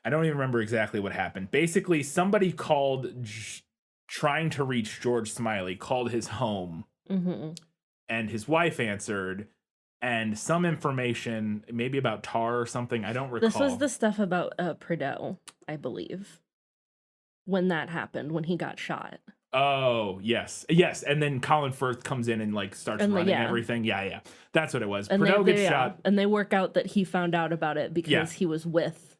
I don't even remember exactly what happened. Basically, somebody called, trying to reach George Smiley, called his home. Mm-hmm. And his wife answered. And some information, maybe about tar or something, I don't recall. This was the stuff about Prideaux, I believe, when that happened, when he got shot. Oh, yes. Yes, and then Colin Firth comes in and, like, starts running everything. Yeah. That's what it was. And Prideaux gets shot. And they work out that he found out about it because he was with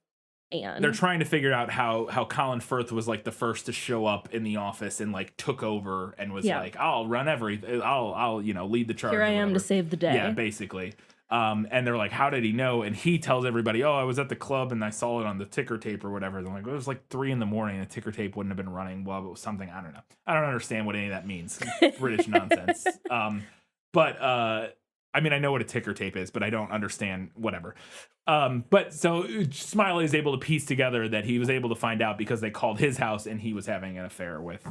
Anne. They're trying to figure out how Colin Firth was, like, the first to show up in the office and, like, took over and was like, I'll run everything. I'll lead the charge. Here I am to save the day. Yeah, basically. And they're like, how did he know? And he tells everybody, I was at the club and I saw it on the ticker tape or whatever. They're like, it was like 3 a.m. The ticker tape wouldn't have been running. Well, it was something. I don't know. I don't understand what any of that means. British nonsense. But I mean, I know what a ticker tape is, but I don't understand whatever. But so Smiley is able to piece together that he was able to find out because they called his house and he was having an affair with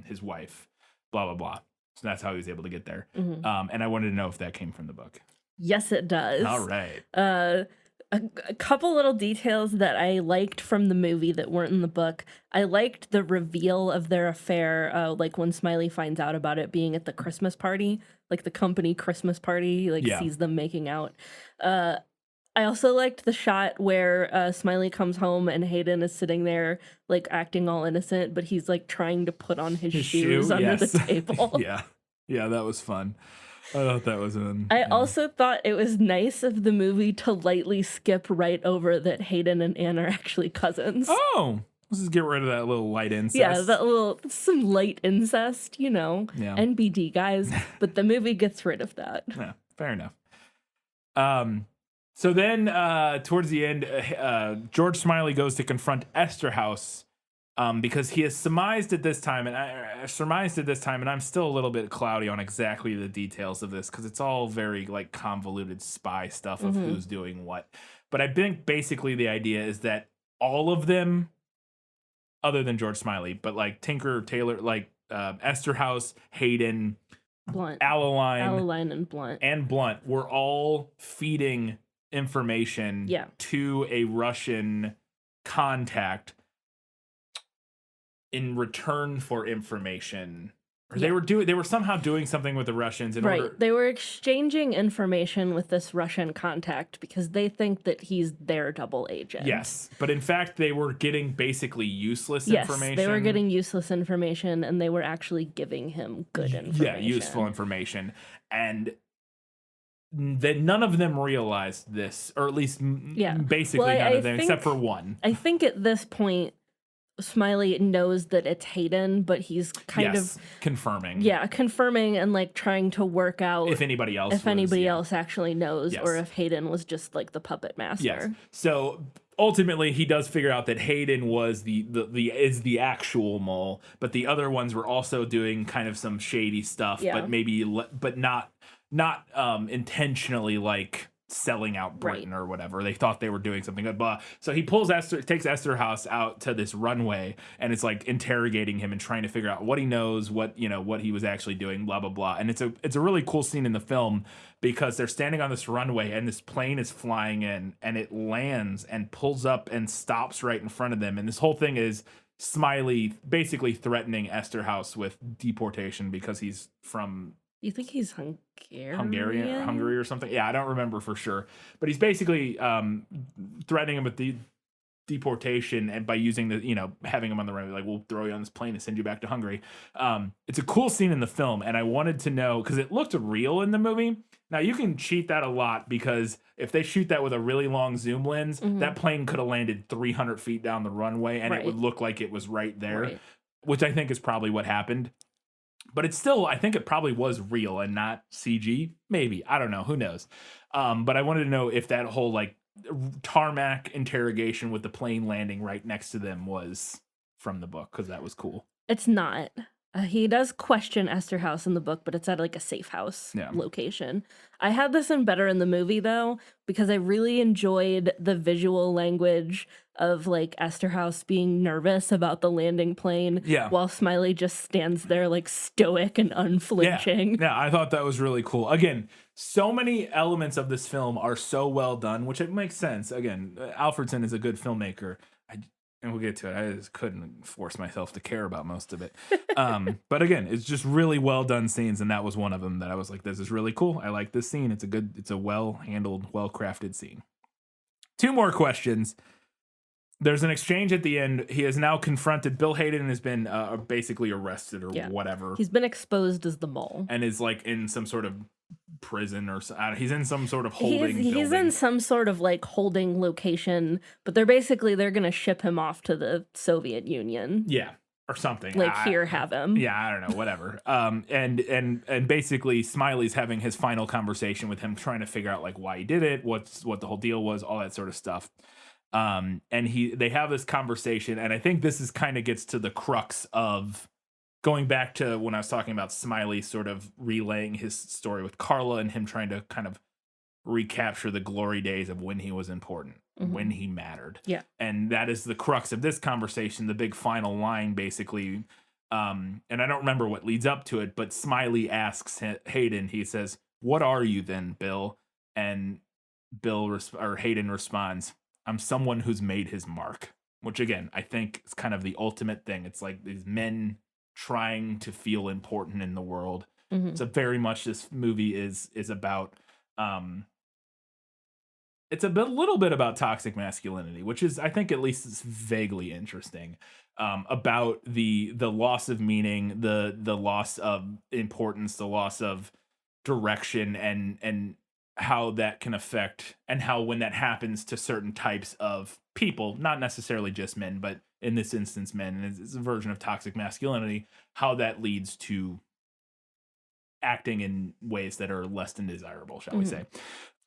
his wife, blah, blah, blah. So that's how he was able to get there. Mm-hmm. And I wanted to know if that came from the book. Yes, it does. All right. A couple little details that I liked from the movie that weren't in the book. I liked the reveal of their affair, like when Smiley finds out about it being at the Christmas party, like the company Christmas party, sees them making out. I also liked the shot where Smiley comes home and Hayden is sitting there, like acting all innocent, but he's like trying to put on his shoes under the table. Yeah, that was fun. I thought that was I also thought it was nice of the movie to lightly skip right over that Hayden and Anne are actually cousins. Oh, let's just get rid of that little light incest. Yeah, some light incest, NBD guys. But the movie gets rid of that. Yeah, fair enough. So then towards the end, George Smiley goes to confront Esterhaus because he has surmised at this time, and I'm still a little bit cloudy on exactly the details of this because it's all very like convoluted spy stuff of who's doing what. But I think basically the idea is that all of them, other than George Smiley, but like Tinker Tailor, like Esterhaus, Hayden, Blunt, Alaline and Blunt, were all feeding information to a Russian contact in return for information. Or they were somehow doing something with the Russians in order. They were exchanging information with this Russian contact because they think that he's their double agent. Yes, but in fact they were getting basically useless information. They were getting useless information and they were actually giving him good information. Yeah, useful information. And that none of them realized this, or at least basically none of them, except for one. I think at this point Smiley knows that it's Hayden, but he's kind of confirming. Yeah, confirming and like trying to work out if anybody else actually knows, or if Hayden was just like the puppet master. Yes. So ultimately, he does figure out that Hayden was the actual mole, but the other ones were also doing kind of some shady stuff, but not intentionally like selling out Britain or whatever. They thought they were doing something good. But so he takes Esterhaus out to this runway and it's like interrogating him and trying to figure out what he knows, what he was actually doing, blah, blah, blah. And it's a really cool scene in the film because they're standing on this runway and this plane is flying in and it lands and pulls up and stops right in front of them. And this whole thing is Smiley basically threatening Esterhaus with deportation because he's from You think he's Hungarian? Hungary or something. Yeah, I don't remember for sure. But he's basically threatening him with the deportation, and by using having him on the run, like, we'll throw you on this plane and send you back to Hungary. It's a cool scene in the film, and I wanted to know, because it looked real in the movie. Now, you can cheat that a lot, because if they shoot that with a really long zoom lens, that plane could have landed 300 feet down the runway, and it would look like it was right there, which I think is probably what happened. But it's still, I think it probably was real and not CG. Maybe. I don't know. Who knows? But I wanted to know if that whole, like, tarmac interrogation with the plane landing right next to them was from the book, because that was cool. It's not. He does question Esterhaus in the book, but it's at like a safe house location. I had this in better in the movie, though, because I really enjoyed the visual language of like Esterhaus being nervous about the landing plane, while Smiley just stands there like stoic and unflinching. Yeah, I thought that was really cool. Again, so many elements of this film are so well done, which it makes sense. Again, Alfredson is a good filmmaker. And we'll get to it. I just couldn't force myself to care about most of it. But again, it's just really well done scenes, and that was one of them that I was like, this is really cool. I like this scene. It's a well handled, well crafted scene. 2 more questions. There's an exchange at the end. He has now confronted Bill Hayden, has been basically arrested or whatever. He's been exposed as the mole, and is like in some sort of prison or he's in some sort of holding he's in some sort of like holding location, but they're gonna ship him off to the Soviet Union, or something, like, here, have him. I don't know, whatever. And basically Smiley's having his final conversation with him, trying to figure out like why he did it, what the whole deal was, all that sort of stuff. And they have this conversation, and I think this is kind of gets to the crux of going back to when I was talking about Smiley sort of relaying his story with Carla, and him trying to kind of recapture the glory days of when he was important, when he mattered. Yeah. And that is the crux of this conversation, the big final line, basically. And I don't remember what leads up to it, but Smiley asks Hayden, he says, "What are you then, Bill?" And Hayden responds, "I'm someone who's made his mark," which again, I think is kind of the ultimate thing. It's like these men trying to feel important in the world. So very much this movie is about it's little bit about toxic masculinity, which is, I think, at least is vaguely interesting, about the loss of meaning, the loss of importance, the loss of direction, and how that can affect, and how when that happens to certain types of people, not necessarily just men, but in this instance men, and it's a version of toxic masculinity, how that leads to acting in ways that are less than desirable, shall we say.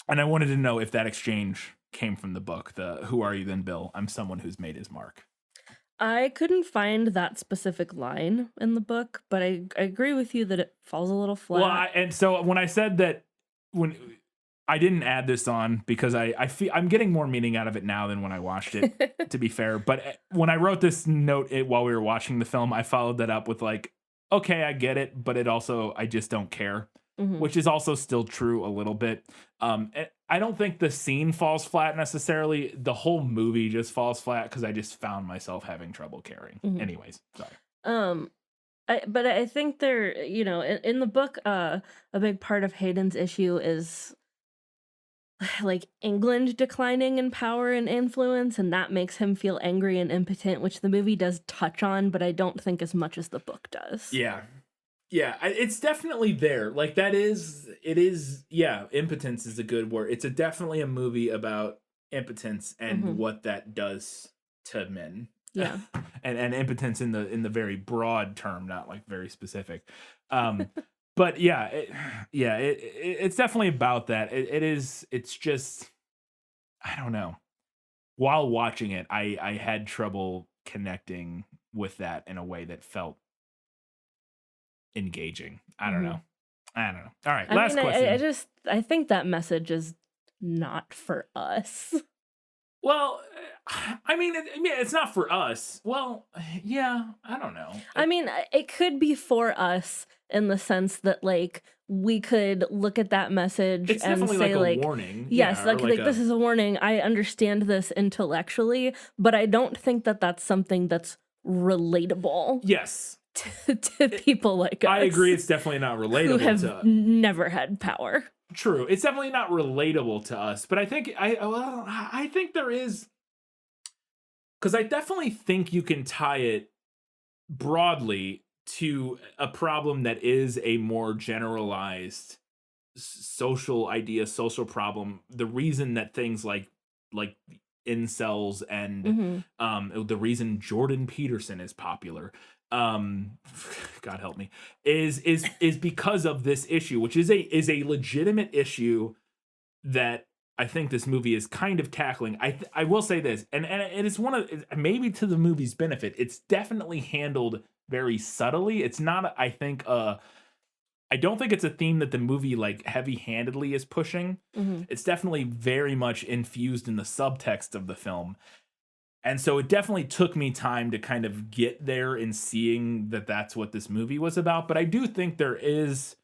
And I wanted to know if that exchange came from the book, the "Who are you then, Bill? I'm someone who's made his mark." I couldn't find that specific line in the book, but I agree with you that it falls a little flat. Well, and so when I said that, when I didn't add this on, because I feel I'm getting more meaning out of it now than when I watched it, to be fair. But when I wrote this note while we were watching the film, I followed that up with like, okay, I get it, but it also, I just don't care, which is also still true a little bit. I don't think the scene falls flat necessarily. The whole movie just falls flat because I just found myself having trouble caring. Anyways, sorry. But I think there, in the book, a big part of Hayden's issue is like England declining in power and influence, and that makes him feel angry and impotent, which the movie does touch on, but I don't think as much as the book does. Yeah, it's definitely there. Like it is. Yeah, impotence is a good word. It's definitely a movie about impotence and what that does to men. Yeah, and impotence in the very broad term, not like very specific. But it's definitely about that. It's just, I don't know. While watching it, I had trouble connecting with that in a way that felt engaging. I don't know. All right, last question. I think that message is not for us. Well, I mean, it's not for us. Well, yeah, I don't know. I mean, it could be for us in the sense that, like, we could look at that message and say, like, a warning. Yes, like this is a warning. I understand this intellectually, but I don't think that that's something that's relatable. Yes. to people like us. I agree. It's definitely not who relatable have to never had power. True. It's definitely not relatable to us, but I think I think there is, because I definitely think you can tie it broadly to a problem that is a more generalized social idea, social problem. The reason that things like incels and the reason Jordan Peterson is popular, God help me, is because of this issue, which is a legitimate issue that I think this movie is kind of tackling. I will say this, and it's one of, maybe to the movie's benefit, it's definitely handled very subtly. It's not, I think, I don't think it's a theme that the movie like heavy-handedly is pushing. It's definitely very much infused in the subtext of the film. And so it definitely took me time to kind of get there in seeing that that's what this movie was about. But I do think there is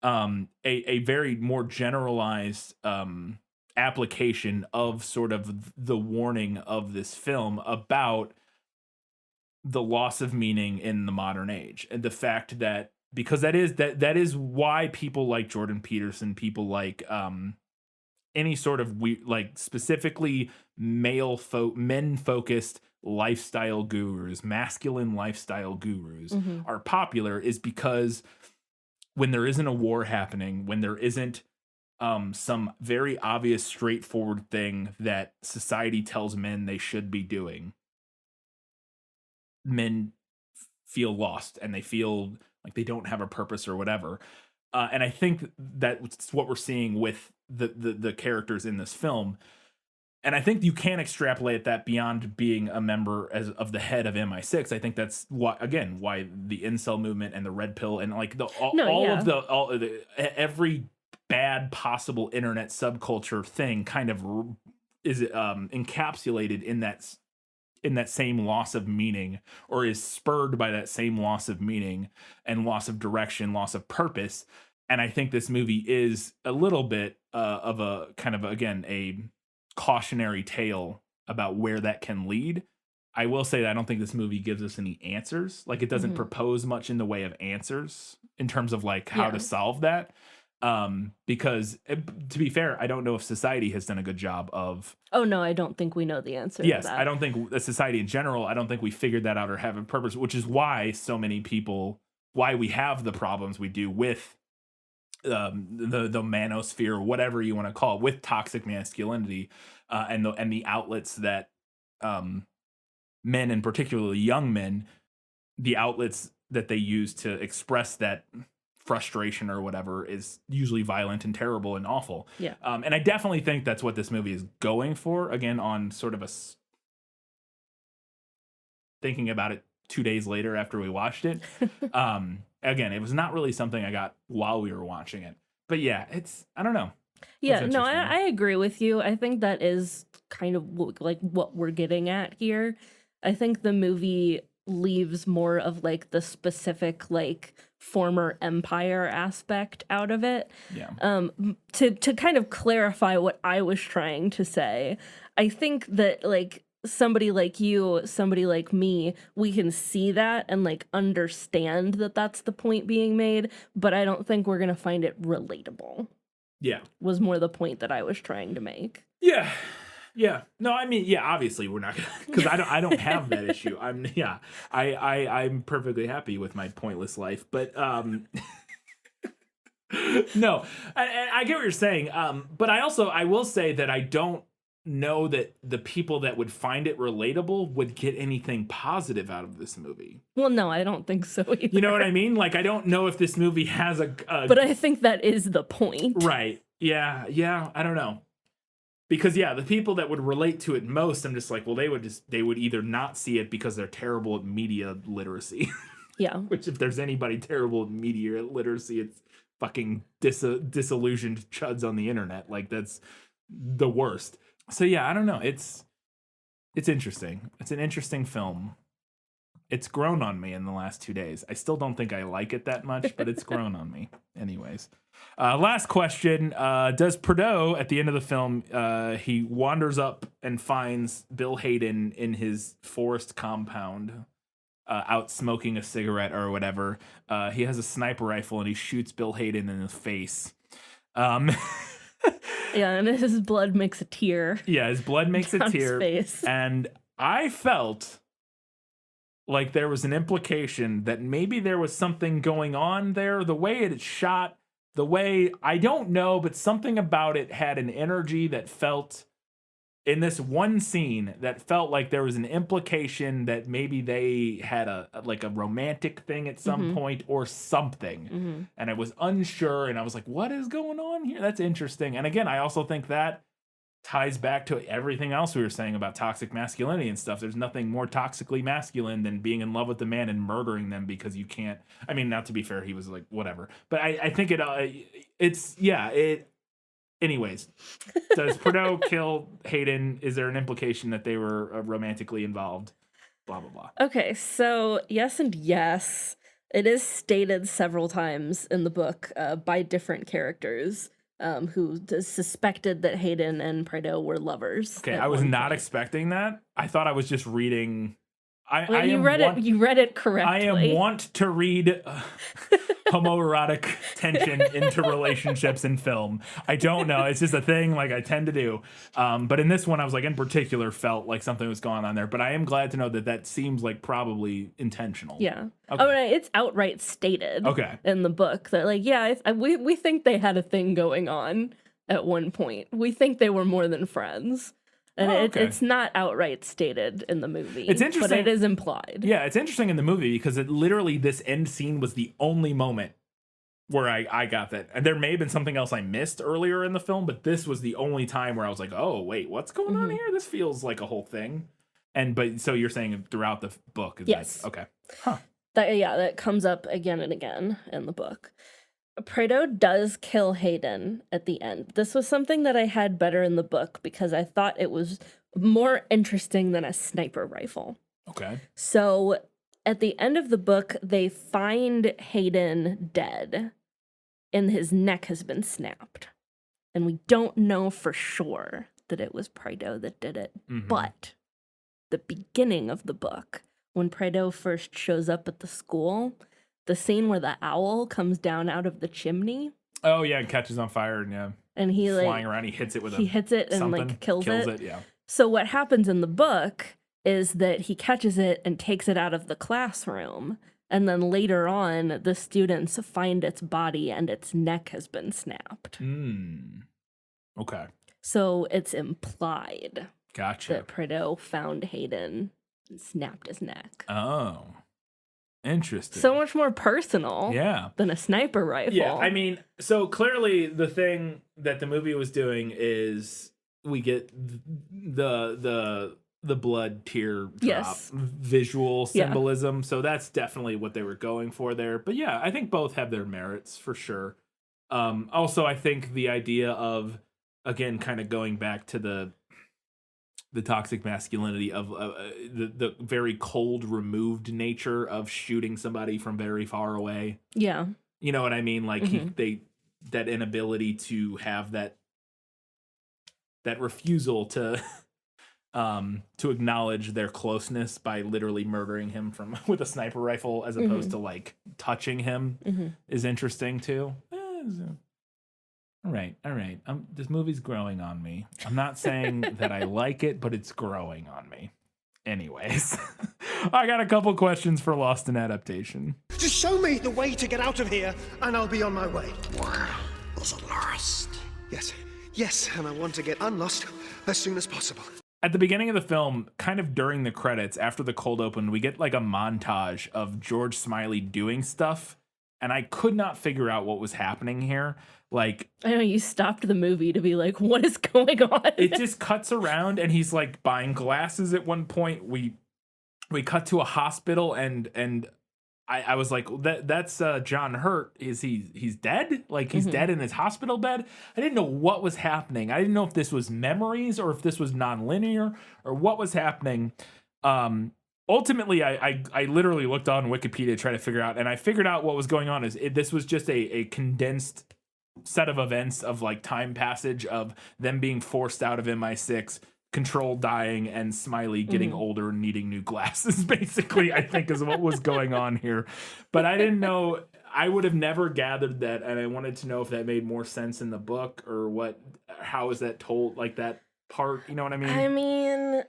a very more generalized application of sort of the warning of this film about the loss of meaning in the modern age, and the fact that, because that is why people like Jordan Peterson, people like any sort of like specifically men focused lifestyle gurus, masculine lifestyle gurus are popular, is because when there isn't a war happening, when there isn't some very obvious straightforward thing that society tells men they should be doing, men feel lost and they feel like they don't have a purpose or whatever. And I think that's what we're seeing with the characters in this film. And I think you can extrapolate that beyond being a member of the head of MI6. I think that's why the incel movement and the red pill and like every bad possible internet subculture thing kind of is encapsulated in that same loss of meaning, or is spurred by that same loss of meaning and loss of direction, loss of purpose. And I think this movie is a little bit of a kind of, again, a cautionary tale about where that can lead. I will say that I don't think this movie gives us any answers. Like, it doesn't propose much in the way of answers in terms of like how to solve that. Because to be fair, I don't know if society has done a good job of. Oh no, I don't think we know the answer. Yes, to that. I don't think the society in general, I don't think we figured that out or have a purpose, which is why so many people, why we have the problems we do with the manosphere, whatever you want to call it, with toxic masculinity, and the outlets that men, and particularly young men, the outlets that they use to express that frustration or whatever is usually violent and terrible and awful. Yeah. And I definitely think that's what this movie is going for. Again, on sort of thinking about it 2 days later after we watched it. Again, it was not really something I got while we were watching it. But yeah, I don't know. Yeah, no, I agree with you. I think that is kind of like what we're getting at here. I think the movie leaves more of like the specific like former empire aspect out of it. Yeah. To kind of clarify what I was trying to say, I think that like somebody like you, somebody like me, we can see that and like understand that that's the point being made, but I don't think we're gonna find it relatable. Yeah. Was more the point that I was trying to make. Yeah. Yeah. No, I mean, yeah, obviously we're not gonna, because I don't have that issue. I'm perfectly happy with my pointless life. But no, I get what you're saying. But I will say that I don't know that the people that would find it relatable would get anything positive out of this movie. Well, no, I don't think so either. You know what I mean? Like, I don't know if this movie has But I think that is the point. Right. Yeah, I don't know. Because yeah, the people that would relate to it most, I'm just like, well, they would either not see it because they're terrible at media literacy. Yeah. Which, if there's anybody terrible at media literacy, it's fucking disillusioned chuds on the internet. Like, that's the worst. So yeah, I don't know. It's interesting. It's an interesting film. It's grown on me in the last 2 days. I still don't think I like it that much, but it's grown on me. Anyways. Last question. Does Prideaux, at the end of the film, he wanders up and finds Bill Hayden in his forest compound out smoking a cigarette or whatever. He has a sniper rifle and he shoots Bill Hayden in the face. Yeah, and his blood makes a tear. Yeah, his blood makes a down tear. his face. And I felt like there was an implication that maybe there was something going on there. The way it shot, the way, I don't know, but something about it had an energy that felt, in this one scene, that felt like there was an implication that maybe they had a romantic thing at some point or something. And I was unsure, and I was like, what is going on here? That's interesting. And again, I also think that ties back to everything else we were saying about toxic masculinity and stuff. There's nothing more toxically masculine than being in love with the man and murdering them because you can't. I mean, not to be fair, he was like, whatever. But I think anyways, does Prideaux kill Hayden? Is there an implication that they were romantically involved? Blah, blah, blah. Okay, so yes and yes. It is stated several times in the book by different characters who suspected that Hayden and Prideaux were lovers. Okay, I was not expecting that. I thought I was just reading. You read it correctly. I am want to read homoerotic tension into relationships in film. I don't know. It's just a thing like I tend to do. But in this one, I was like, in particular, felt like something was going on there. But I am glad to know that seems like probably intentional. Yeah. Okay. Oh, and it's outright stated. Okay. In the book that like, yeah, we think they had a thing going on at one point. We think they were more than friends. And it's not outright stated in the movie. It's interesting. But it is implied. Yeah, it's interesting in the movie because it literally, this end scene was the only moment where I got that. And there may have been something else I missed earlier in the film, but this was the only time where I was like, oh, wait, what's going on here? This feels like a whole thing. But so you're saying throughout the book? Yes. Okay. Huh. That comes up again and again in the book. Prideaux does kill Hayden at the end. This was something that I had better in the book because I thought it was more interesting than a sniper rifle. Okay. So at the end of the book, they find Hayden dead and his neck has been snapped. And we don't know for sure that it was Prideaux that did it. But the beginning of the book, when Prideaux first shows up at the school, the scene where the owl comes down out of the chimney. Oh yeah, and catches on fire and he flying around. He hits it with hits it and like kills it. Yeah. So what happens in the book is that he catches it and takes it out of the classroom, and then later on, the students find its body and its neck has been snapped. Okay. So it's implied. Gotcha. That Prideaux found Hayden and snapped his neck. Oh. Interesting. So much more personal than a sniper rifle. Yeah, I mean, so clearly the thing that the movie was doing is we get the blood tear drop visual symbolism. So that's definitely what they were going for there. But yeah, I think both have their merits for sure. Also, I think the idea of, again, kind of going back to the toxic masculinity of the very cold, removed nature of shooting somebody from very far away. Yeah. You know what I mean? Like that inability to have that refusal to acknowledge their closeness by literally murdering him with a sniper rifle as opposed to like touching him is interesting too. All right. This movie's growing on me. I'm not saying that I like it, but it's growing on me. Anyways, I got a couple questions for Lost in Adaptation. Just show me the way to get out of here, and I'll be on my way. Where is it lost? Yes, and I want to get unlost as soon as possible. At the beginning of the film, kind of during the credits, after the cold open, we get like a montage of George Smiley doing stuff, and I could not figure out what was happening here. Like, I know you stopped the movie to be like, what is going on? It just cuts around and he's like buying glasses at one point. We cut to a hospital and I was like, that's John Hurt. He's dead? Like he's dead in his hospital bed? I didn't know what was happening. I didn't know if this was memories or if this was nonlinear or what was happening. Ultimately, I literally looked on Wikipedia to try to figure out, and I figured out what was going on. This was just a condensed set of events of like time passage of them being forced out of MI6, Control dying and Smiley getting older and needing new glasses, basically, I think is what was going on here. But I didn't know, I would have never gathered that, and I wanted to know if that made more sense in the book, or what, how is that told, like that part, you know what I mean? I mean,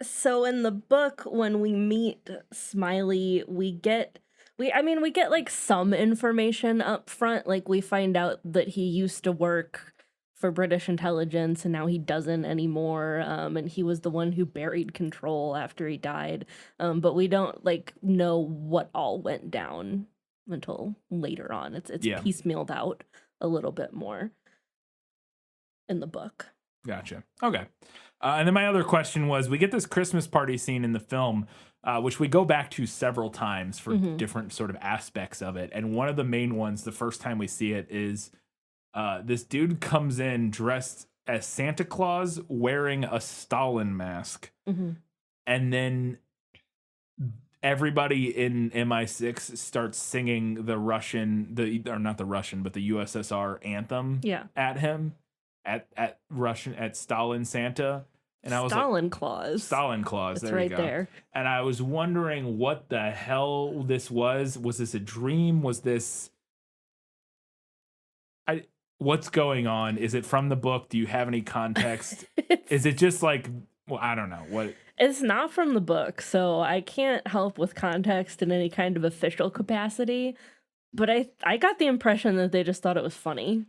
so in the book, when we meet Smiley, we get like some information up front. Like, we find out that he used to work for British intelligence and now he doesn't anymore. And he was the one who buried Control after he died. But we don't like know what all went down until later on. It's piecemealed out a little bit more in the book. Gotcha. Okay. And then my other question was, we get this Christmas party scene in the film, which we go back to several times for different sort of aspects of it. And one of the main ones, the first time we see it, is this dude comes in dressed as Santa Claus wearing a Stalin mask. And then everybody in MI6 starts singing the not the Russian, but the USSR anthem at him. At Stalin Santa, and I was Stalin like, Claus. Stalin Claus. That's there you right go. there. And I was wondering what the hell this was. Was this a dream? Was this? What's going on? Is it from the book? Do you have any context? Is it just like? Well, I don't know what. It's not from the book, so I can't help with context in any kind of official capacity. But I got the impression that they just thought it was funny.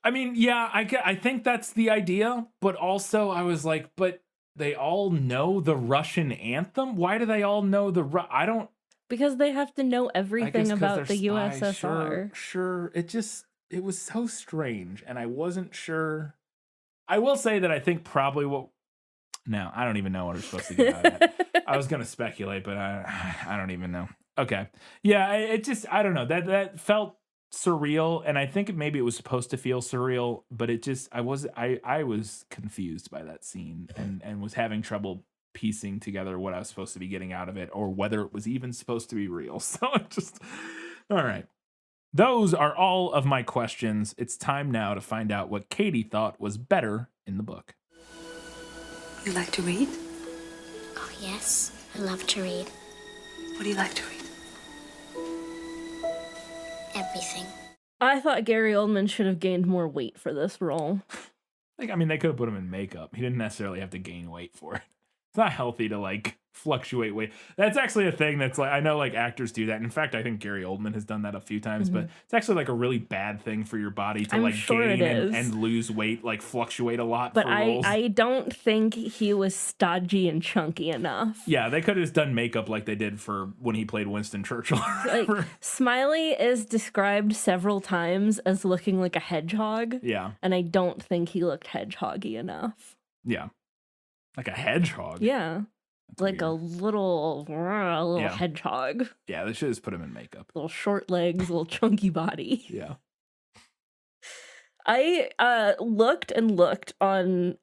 I mean, yeah, I think that's the idea, but also I was like, but they all know the Russian anthem? Why do they all know I don't... Because they have to know everything about the spies. USSR. Sure. It was so strange, and I wasn't sure. I will say that I think probably No, I don't even know what we're supposed to get out of that. I was going to speculate, but I don't even know. Okay. Yeah, I don't know. That felt surreal, and I think maybe it was supposed to feel surreal, but I was confused by that scene and was having trouble piecing together what I was supposed to be getting out of it, or whether it was even supposed to be real. So all right. Those are all of my questions. It's time now to find out what Katie thought was better in the book. You like to read? Oh, yes. I love to read. What do you like to read? Everything. I thought Gary Oldman should have gained more weight for this role. They could have put him in makeup. He didn't necessarily have to gain weight for it. It's not healthy to like fluctuate weight. That's actually a thing that's like, I know like actors do that. In fact, I think Gary Oldman has done that a few times, but it's actually like a really bad thing for your body to gain and lose weight, like fluctuate a lot. But for roles. I don't think he was stodgy and chunky enough. Yeah, they could have just done makeup like they did for when he played Winston Churchill. Like, Smiley is described several times as looking like a hedgehog. Yeah. And I don't think he looked hedgehoggy enough. Yeah. Like a hedgehog. Yeah. That's like weird. a little hedgehog. Yeah, they should just put him in makeup. Little short legs, little chunky body. Yeah. I looked on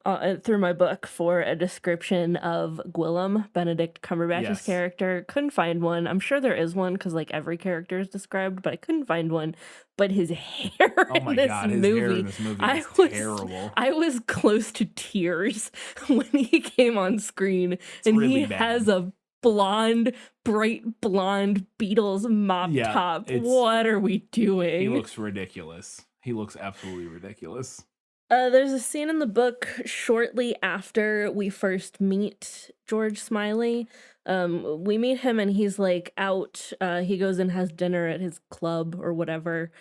through my book for a description of Gwillem, Benedict Cumberbatch's character. Couldn't find one. I'm sure there is one because like every character is described, but I couldn't find one. But his hair in this movie is terrible. I was close to tears when he came on screen, and really has a bright blonde Beatles mop top. What are we doing? He looks ridiculous. He looks absolutely ridiculous. There's a scene in the book shortly after we first meet George Smiley. We meet him and he's like out. He goes and has dinner at his club or whatever.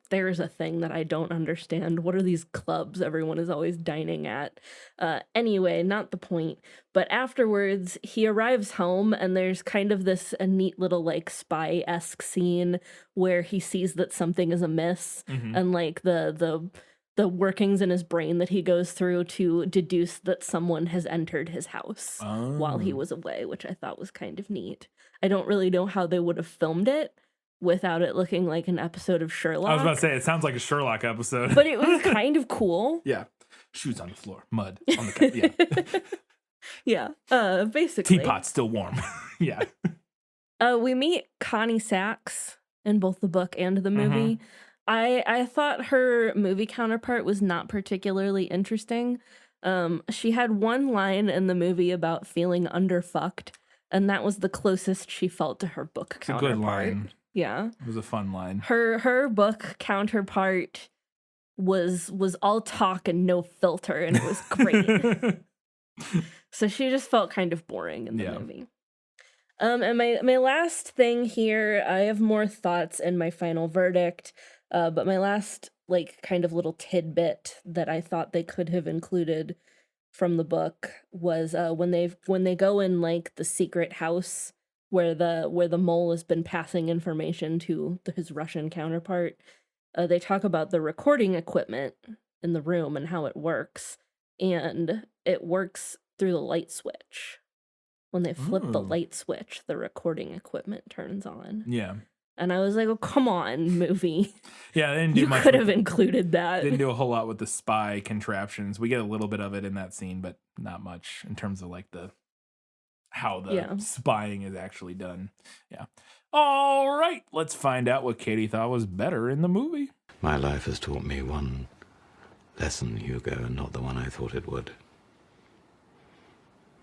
There's a thing that I don't understand. What are these clubs everyone is always dining at? Anyway, not the point. But afterwards, he arrives home and there's kind of a neat little like spy-esque scene where he sees that something is amiss and like the workings in his brain that he goes through to deduce that someone has entered his house while he was away, which I thought was kind of neat. I don't really know how they would have filmed it without it looking like an episode of Sherlock. I was about to say, it sounds like a Sherlock episode. But it was kind of cool. Yeah. Shoes on the floor, mud on the couch. Yeah. Yeah. Basically. Teapot's still warm. Yeah. We meet Connie Sachs in both the book and the movie. I thought her movie counterpart was not particularly interesting. She had one line in the movie about feeling underfucked, and that was the closest she felt to her book It's a counterpart. good line. Yeah. It was a fun line. Her book counterpart was all talk and no filter, and it was great. So she just felt kind of boring in the movie. And my last thing here, I have more thoughts in my final verdict, but my last like kind of little tidbit that I thought they could have included from the book was when they go in like the secret house where the mole has been passing information to his Russian counterpart. They talk about the recording equipment in the room and how it works, and it works through the light switch. When they flip the light switch, the recording equipment turns on. Yeah. And I was like, oh, come on, movie. Yeah, they didn't do You much. could have included that. Didn't do a whole lot with the spy contraptions. We get a little bit of it in that scene, but not much in terms of like how the spying is actually done. Yeah. All right, let's find out what Katie thought was better in the movie. My life has taught me one lesson, Hugo, and not the one I thought it would.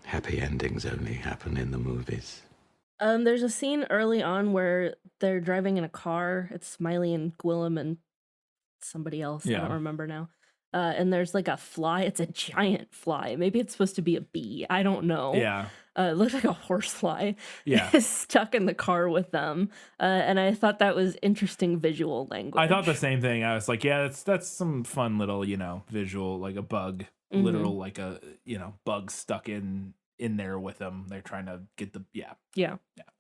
Happy endings only happen in the movies. There's a scene early on where they're driving in a car. It's Smiley and Gwillem and somebody else. I don't remember now. And there's like a fly. It's a giant fly. Maybe it's supposed to be a bee. I don't know. Yeah. It looks like a horsefly. Yeah. Is stuck in the car with them. And I thought that was interesting visual language. I thought the same thing. I was like, yeah, that's some fun little, visual, like a bug, literal, like a, bug stuck in there with them. They're trying to get Yeah.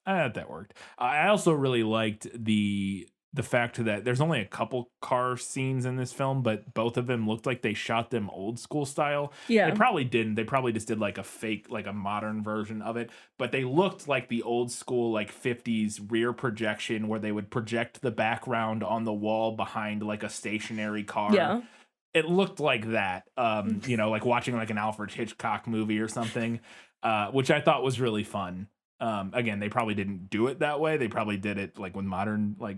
I thought that worked. I also really liked the fact that there's only a couple car scenes in this film, but both of them looked like they shot them old school style. Yeah. They probably didn't. They probably just did like a fake, like a modern version of it, but they looked like the old school, like 50s rear projection where they would project the background on the wall behind like a stationary car. Yeah. It looked like that, like watching like an Alfred Hitchcock movie or something, which I thought was really fun. Again, they probably didn't do it that way. They probably did it like with modern, like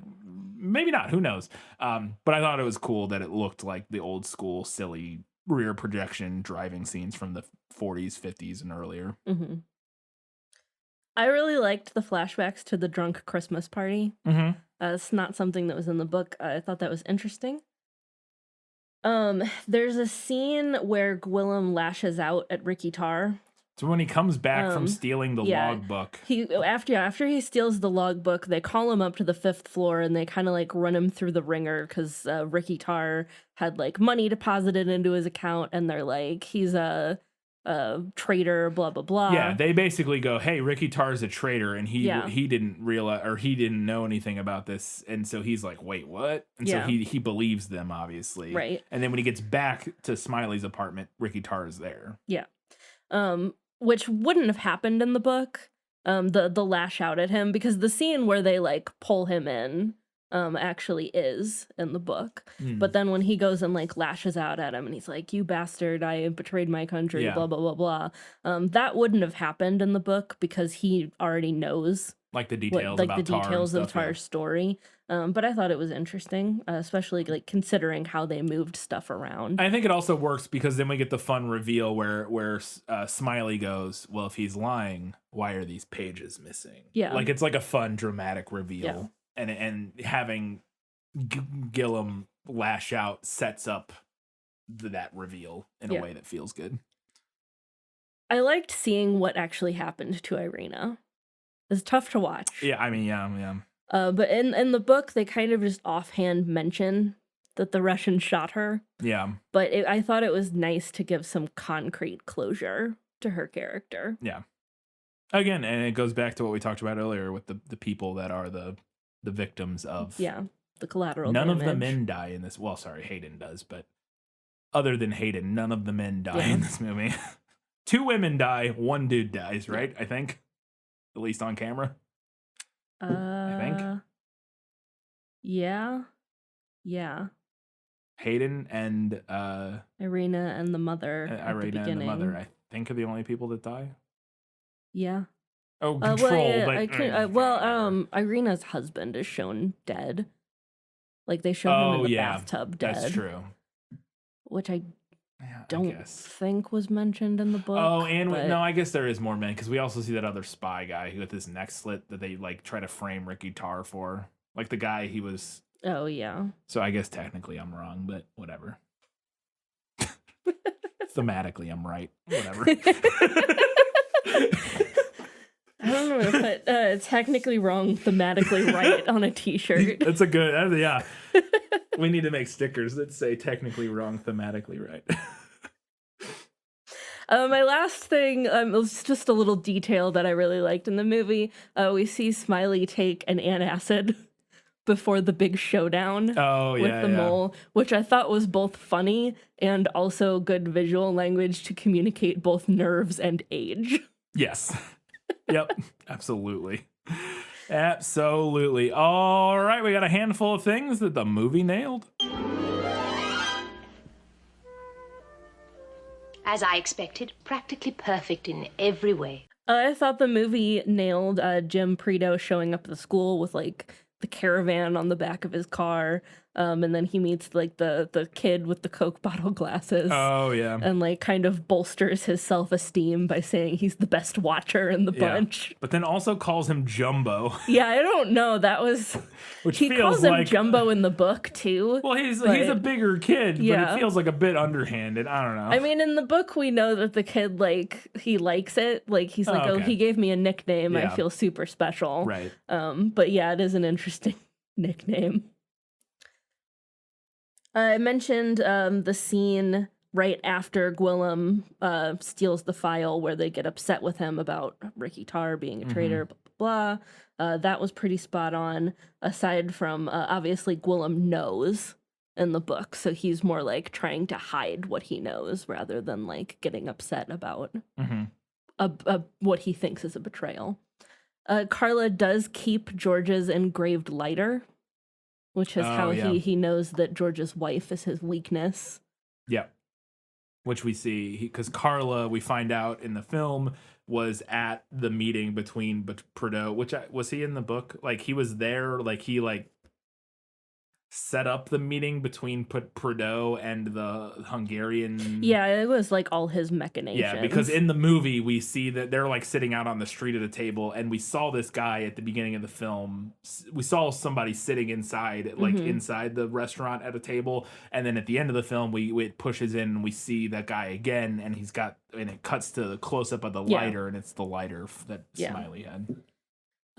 maybe not, who knows? But I thought it was cool that it looked like the old school, silly rear projection driving scenes from the 40s, 50s, and earlier. Mm-hmm. I really liked the flashbacks to the drunk Christmas party. Mm-hmm. It's not something that was in the book. I thought that was interesting. There's a scene where Gwillem lashes out at Ricky Tarr. So when he comes back from stealing the logbook, after he steals the logbook, they call him up to the 5th floor and they kind of like run him through the ringer because Ricky Tarr had like money deposited into his account, and they're like, he's a traitor, blah blah blah. Yeah, they basically go, "Hey, Ricky Tarr's a traitor," and he didn't realize, or he didn't know anything about this, and so he's like, "Wait, what?" And so he believes them, obviously, right? And then when he gets back to Smiley's apartment, Ricky Tarr is there. Yeah, which wouldn't have happened in the book. The lash out at him, because the scene where they like pull him in actually is in the book. But then when he goes and like lashes out at him and he's like, "You bastard, I betrayed my country," blah blah blah blah, that wouldn't have happened in the book because he already knows like the details of Tar's story. But I thought it was interesting, especially like considering how they moved stuff around. I think it also works because then we get the fun reveal where Smiley goes, "Well, if he's lying, why are these pages missing?" Yeah, like it's like a fun dramatic reveal. Yeah. And having Gillum lash out sets up that reveal in a way that feels good. I liked seeing what actually happened to Irina. It's tough to watch. Yeah, I mean, yeah. But in the book, they kind of just offhand mention that the Russians shot her. Yeah. But I thought it was nice to give some concrete closure to her character. Yeah. Again, and it goes back to what we talked about earlier with the people that are the victims of the collateral none damage. of the men die in this. Well, sorry, Hayden does, but other than Hayden, none of the men die in this movie. 2 women die, 1 dude dies, right? I think, at least on camera. I think. Yeah. Hayden and Irina and the mother. Irina and the mother, I think, are the only people that die. Yeah. Oh, control. Irina's husband is shown dead. Like they show him in the bathtub dead. That's true. Which I Yeah, don't think was mentioned in the book. Oh, and but... no, I guess there is more men because we also see that other spy guy who with his neck slit that they like try to frame Ricky Tarr for. Like the guy he was. Oh yeah. So I guess technically I'm wrong, but whatever. Thematically, I'm right. Whatever. I don't know if put technically wrong, thematically right on a t-shirt. That's a good, yeah. We need to make stickers that say technically wrong, thematically right. My last thing was just a little detail that I really liked in the movie. We see Smiley take an antacid before the big showdown with the mole, which I thought was both funny and also good visual language to communicate both nerves and age. Yes. Yep. Absolutely. Absolutely. All right. We got a handful of things that the movie nailed. As I expected, practically perfect in every way. I thought the movie nailed Jim Preto showing up at the school with like the caravan on the back of his car. And then he meets like the kid with the Coke bottle glasses. Oh yeah. And like kind of bolsters his self-esteem by saying he's the best watcher in the bunch. But then also calls him Jumbo. Yeah, I don't know. That was Which he feels calls him like Jumbo in the book too. Well, he's a bigger kid, but it feels like a bit underhanded. I don't know. I mean, in the book we know that the kid he likes it. Like he's like, oh, he gave me a nickname. I feel super special. Right. But yeah, it is an interesting nickname. I mentioned the scene right after Gwillem steals the file where they get upset with him about Ricky Tarr being a traitor, blah, blah, blah. That was pretty spot on, aside from, obviously, Gwillem knows in the book, so he's more, like, trying to hide what he knows rather than, like, getting upset about what he thinks is a betrayal. Carla does keep George's engraved lighter, which is how he knows that George's wife is his weakness. Yeah. Which we see, because Carla, we find out in the film, was at the meeting between Prideaux, was he in the book? Like, he was there, like, he, like, set up the meeting between Prideaux and the Hungarian. Yeah, it was like all his machinations. Yeah, because in the movie we see that they're like sitting out on the street at a table, and we saw this guy at the beginning of the film. We saw somebody sitting inside, like inside the restaurant at a table, and then at the end of the film, it pushes in and we see that guy again, and it cuts to the close up of the lighter, and it's the lighter that Smiley had.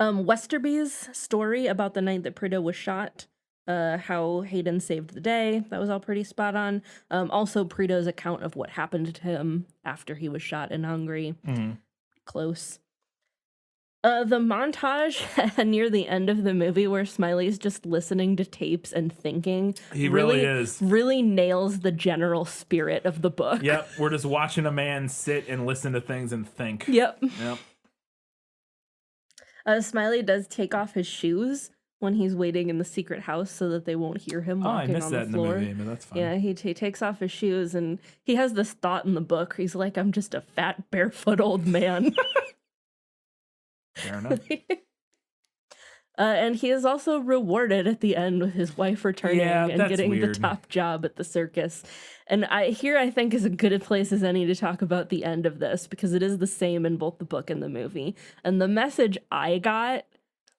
Westerby's story about the night that Prideaux was shot. How Hayden saved the day. That was all pretty spot on. Also, Prideaux's account of what happened to him after he was shot in Hungary. Close. The montage near the end of the movie where Smiley's just listening to tapes and thinking. He really is. Really nails the general spirit of the book. Yep, we're just watching a man sit and listen to things and think. Yep. Yep. Smiley does take off his shoes when he's waiting in the secret house so that they won't hear him walking on the floor. I missed that in the movie, but that's fine. Yeah, he takes off his shoes, and he has this thought in the book. He's like, I'm just a fat, barefoot old man. Fair enough. And he is also rewarded at the end with his wife returning and getting the top job at the circus. And I think is as good a place as any to talk about the end of this, because it is the same in both the book and the movie. And the message I got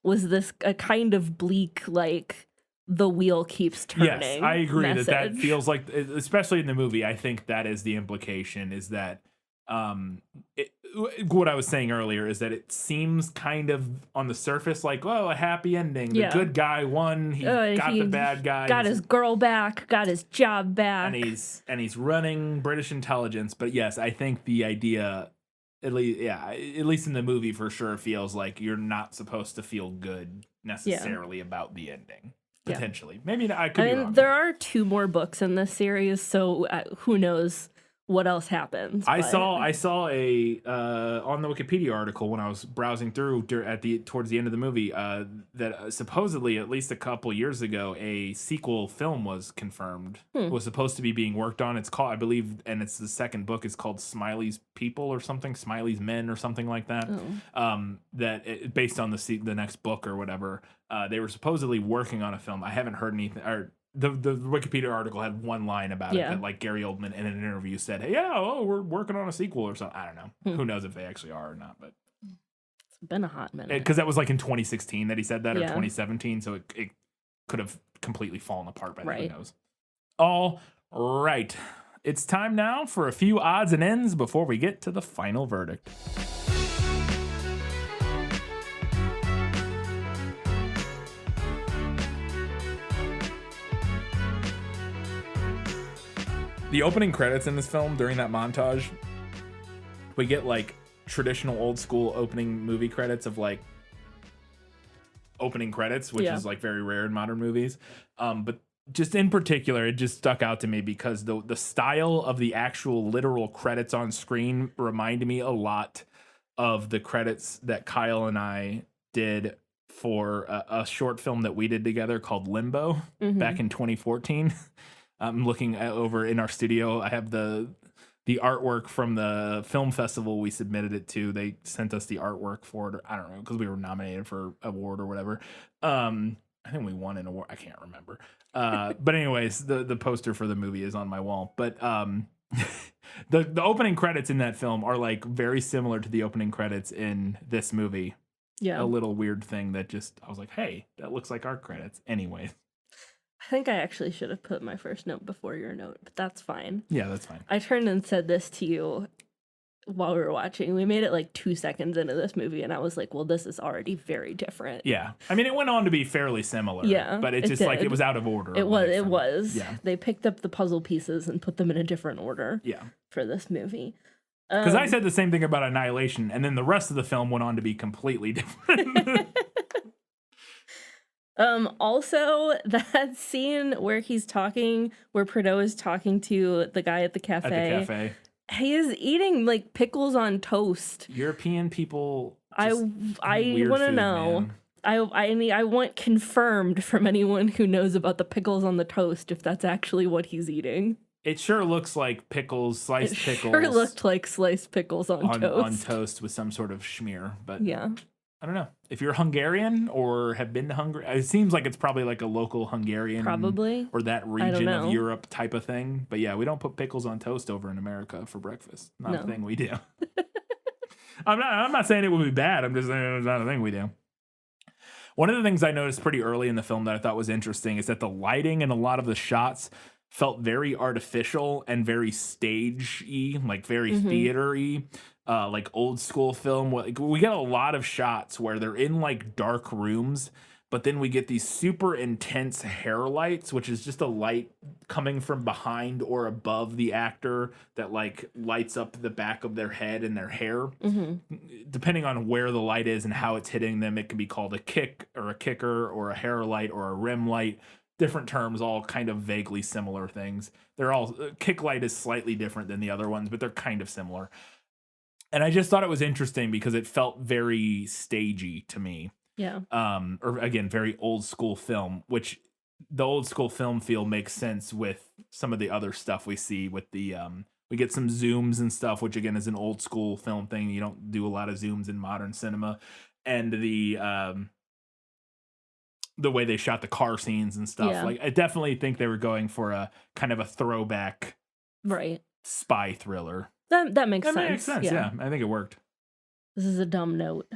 was this a kind of bleak, like, the wheel keeps turning. Yes, I agree message. that feels like, especially in the movie, I think that is the implication, is that what I was saying earlier is that it seems kind of on the surface like, oh, a happy ending. The good guy won. He got the bad guy. Got his girl back. Got his job back. And he's running British intelligence. But yes, I think the idea, at least in the movie, for sure feels like you're not supposed to feel good necessarily about the ending. Potentially. Maybe I could be wrong. There are 2 more books in this series, so who knows what else happens. I but- saw a on the Wikipedia article when I was browsing through towards the end of the movie that supposedly at least a couple years ago a sequel film was confirmed. It was supposed to be being worked on. It's called, I believe, and it's the second book. It's called Smiley's People or something, Smiley's Men or something like that. Based on the next book or whatever. They were supposedly working on a film. I haven't heard anything. Or the Wikipedia article had one line about it that like Gary Oldman in an interview said, "Hey, we're working on a sequel or something." I don't know. Who knows if they actually are or not? But it's been a hot minute. Because that was like in 2016 that he said that, or 2017, so it could have completely fallen apart by then. Who knows? All right, it's time now for a few odds and ends before we get to the final verdict. The opening credits in this film, during that montage, we get like traditional old school opening movie credits of like opening credits, which is like very rare in modern movies. But just in particular, it just stuck out to me because the style of the actual literal credits on screen reminded me a lot of the credits that Kyle and I did for a short film that we did together called Limbo back in 2014. I'm looking over in our studio. I have the artwork from the film festival we submitted it to. They sent us the artwork for it. Or, I don't know, because we were nominated for an award or whatever. I think we won an award. I can't remember. But anyways, the poster for the movie is on my wall. But the opening credits in that film are like very similar to the opening credits in this movie. Yeah. A little weird thing that I was like, hey, that looks like our credits. Anyways. I think I actually should have put my first note before your note, but that's fine. Yeah, that's fine. I turned and said this to you while we were watching. We made it like 2 seconds into this movie, and I was like, well, this is already very different. Yeah. I mean, it went on to be fairly similar. Yeah. But it just like, it was out of order. It was. Yeah. They picked up the puzzle pieces and put them in a different order. Yeah. For this movie. Because I said the same thing about Annihilation, and then the rest of the film went on to be completely different. Also, that scene where where Prideaux is talking to the guy at the cafe. He is eating like pickles on toast. European people. I want to know. Man. I want confirmed from anyone who knows about the pickles on the toast if that's actually what he's eating. It sure looks like pickles, sliced pickles. Sure looked like sliced pickles on toast. On toast with some sort of schmear, but yeah. I don't know. If you're Hungarian or have been to Hungary, it seems like it's probably like a local Hungarian, probably, or that region of Europe type of thing. But yeah, we don't put pickles on toast over in America for breakfast. Not a thing we do. I'm not saying it would be bad. I'm just saying it's not a thing we do. One of the things I noticed pretty early in the film that I thought was interesting is that the lighting in a lot of the shots felt very artificial and very stage-y, like very theater-y. Like old school film. We get a lot of shots where they're in like dark rooms, but then we get these super intense hair lights, which is just a light coming from behind or above the actor that like lights up the back of their head and their hair. Depending on where the light is and how it's hitting them, it can be called a kick or a kicker or a hair light or a rim light. Different terms, all kind of vaguely similar things. They're all, kick light is slightly different than the other ones, but they're kind of similar. And I just thought it was interesting because it felt very stagey to me. Yeah. Or again, very old school film, which the old school film feel makes sense with some of the other stuff we see with the we get some zooms and stuff, which again is an old school film thing. You don't do a lot of zooms in modern cinema. And the way they shot the car scenes and stuff. Yeah. Like I definitely think they were going for a kind of a throwback spy thriller. That makes sense. That makes sense, yeah. I think it worked. This is a dumb note.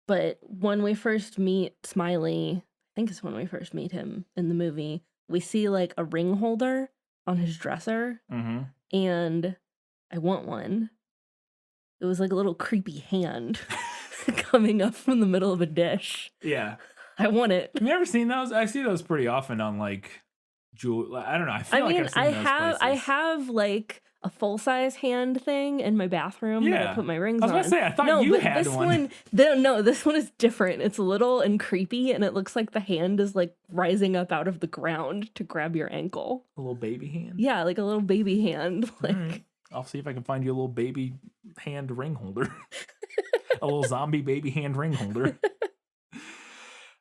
But when we first meet Smiley, I think it's when we first meet him in the movie, we see like a ring holder on his dresser. And I want one. It was like a little creepy hand coming up from the middle of a dish. Yeah. I want it. Have you ever seen those? I see those pretty often on like jewel. I don't know. I feel like I've seen those places. I have like a full-size hand thing in my bathroom that I put my rings on. I was going to say, I thought you had one. This one is different. It's little and creepy, and it looks like the hand is like rising up out of the ground to grab your ankle. A little baby hand? Yeah, like a little baby hand. Like, I'll see if I can find you a little baby hand ring holder. A little zombie baby hand ring holder.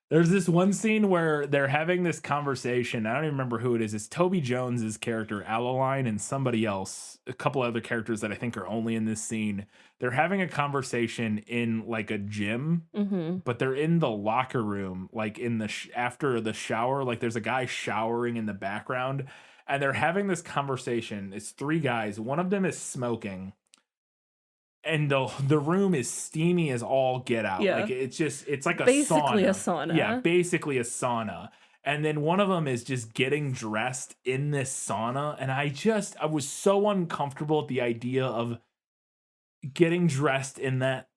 There's this one scene where they're having this conversation. I don't even remember who it is. It's Toby Jones's character, Alaline, and somebody else. A couple other characters that I think are only in this scene. They're having a conversation in like a gym, but they're in the locker room, like in the after the shower. Like there's a guy showering in the background, and they're having this conversation. It's three guys. One of them is smoking. And the room is steamy as all get out. Yeah. Like it's like a basically sauna. a sauna. Yeah, basically a sauna. And then one of them is just getting dressed in this sauna. And I was so uncomfortable at the idea of getting dressed in that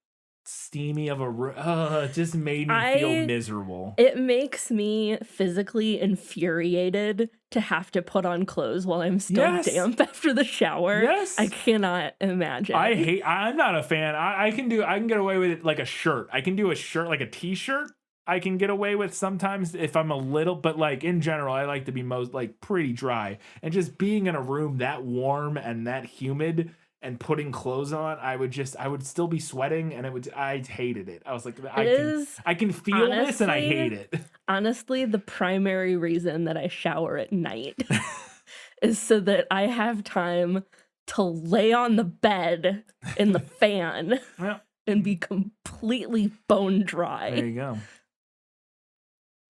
steamy of a room. It just made me feel miserable. It makes me physically infuriated to have to put on clothes while I'm still damp after the shower. Yes. I cannot imagine. I'm not a fan. I can get away with it like a shirt. I can do a shirt like a t-shirt. I can get away with sometimes if I'm a little, but like in general, I like to be most like pretty dry. And just being in a room that warm and that humid and putting clothes on, I would still be sweating, and I hated it. I was like, I can feel this and I hate it. Honestly, the primary reason that I shower at night is so that I have time to lay on the bed in the fan and be completely bone dry. There you go.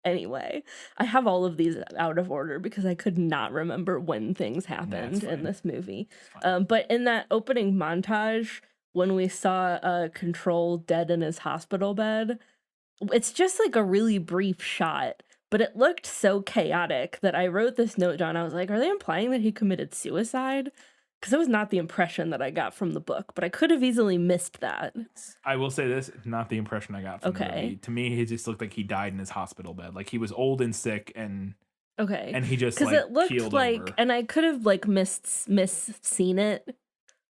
Anyway, I have all of these out of order because I could not remember when things happened in this movie. But in that opening montage, when we saw Control dead in his hospital bed, it's just like a really brief shot, but it looked so chaotic that I wrote this note down. I was like, are they implying that he committed suicide? Because it was not the impression that I got from the book, but I could have easily missed that. I will say this, not the impression I got from the movie. To me, he just looked like he died in his hospital bed. Like he was old and sick and he just like it looked keeled like over. And I could have like seen it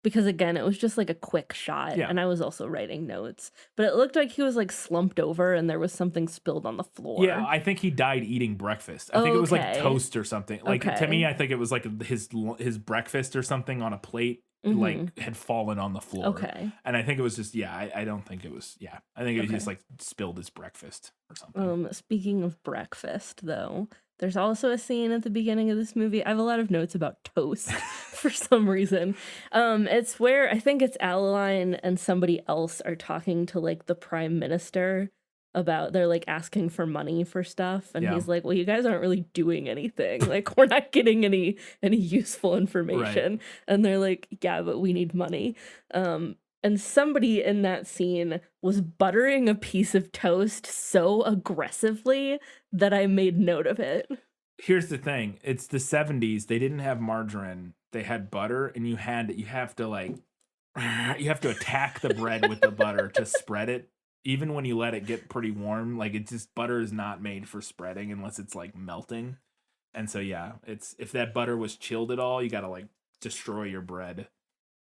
because again, it was just like a quick shot and I was also writing notes, but it looked like he was like slumped over and there was something spilled on the floor. Yeah, I think he died eating breakfast. I think it was like toast or something. Like to me, I think it was like his breakfast or something on a plate like had fallen on the floor. Okay. And I think it was just I don't think it was I think it was just like spilled his breakfast or something. Speaking of breakfast though, there's also a scene at the beginning of this movie. I have a lot of notes about toast for some reason. It's where I think it's Alaline and somebody else are talking to like the prime minister about, they're like asking for money for stuff. And he's like, well, you guys aren't really doing anything. Like we're not getting any useful information. Right. And they're like, yeah, but we need money. And somebody in that scene was buttering a piece of toast so aggressively that I made note of it. Here's the thing. It's the 70s. They didn't have margarine. They had butter, and you have to attack the bread with the butter to spread it. Even when you let it get pretty warm, like butter is not made for spreading unless it's like melting. And so, if that butter was chilled at all, you got to like destroy your bread.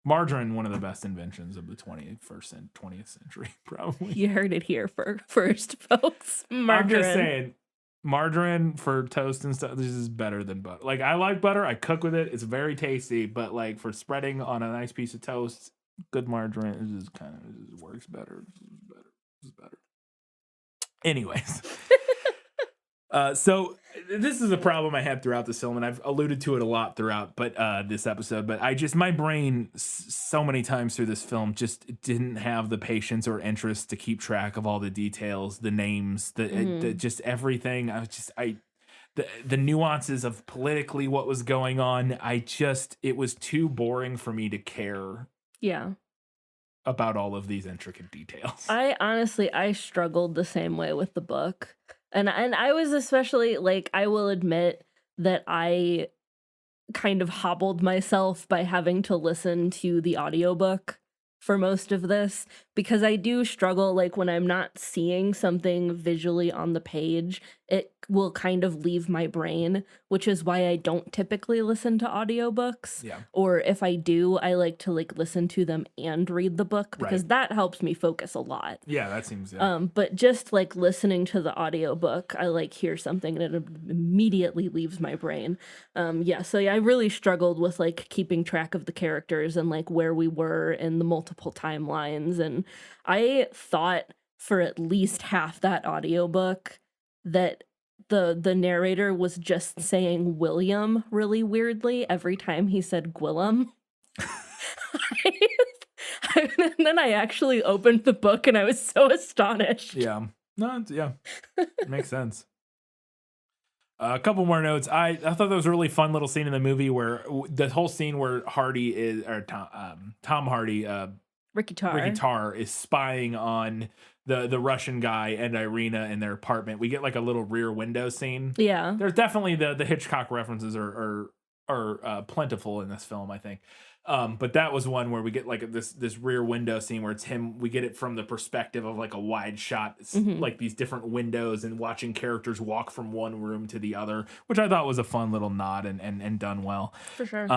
Margarine, one of the best inventions of the 21st and 20th century, probably. You heard it here first, folks. Margarine. I'm just saying, margarine for toast and stuff, this is better than butter. Like, I like butter. I cook with it. It's very tasty. But, like, for spreading on a nice piece of toast, good margarine works better. This is better. Anyways. So this is a problem I had throughout this film, and I've alluded to it a lot throughout this episode, but my brain so many times through this film just didn't have the patience or interest to keep track of all the details, the names, the just everything. The nuances of politically what was going on. It was too boring for me to care. Yeah. About all of these intricate details. I struggled the same way with the book. And I was especially, like, I will admit that I kind of hobbled myself by having to listen to the audiobook for most of this, because I do struggle, like, when I'm not seeing something visually on the page, it will kind of leave my brain, which is why I don't typically listen to audiobooks. Yeah. Or if I do, I like to like listen to them and read the book, because Right. that helps me focus a lot. Yeah, that seems But just like listening to the audiobook, I like hear something and it immediately leaves my brain. So I really struggled with like keeping track of the characters and like where we were in the multiple timelines. And I thought for at least half that audiobook that the narrator was just saying William really weirdly every time he said Gwillem. And then I actually opened the book and I was so astonished. Yeah. No, it makes sense. A couple more notes. I thought that was a really fun little scene in the movie where the whole scene where Hardy is, or Tom Hardy, Ricky Tarr. Ricky Tarr is spying on the Russian guy and Irina in their apartment. We get like a little rear window scene. Yeah. There's definitely the Hitchcock references are plentiful in this film, I think. But that was one where we get like this rear window scene where it's him. We get it from the perspective of like a wide shot, like these different windows and watching characters walk from one room to the other, which I thought was a fun little nod and done well. For sure.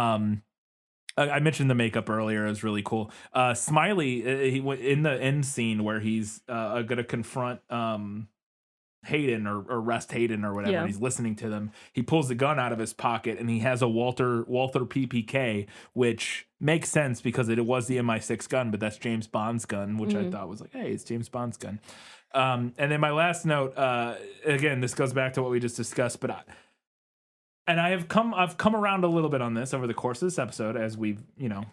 I mentioned the makeup earlier. It was really cool. Smiley, he went in the end scene where he's going to confront Hayden or arrest Hayden or whatever, and he's listening to them. He pulls the gun out of his pocket and he has a Walther PPK, which makes sense because it was the MI6 gun, but that's James Bond's gun, which I thought was like, hey, it's James Bond's gun. And then my last note, again, this goes back to what we just discussed, but I've come around a little bit on this over the course of this episode, as we've,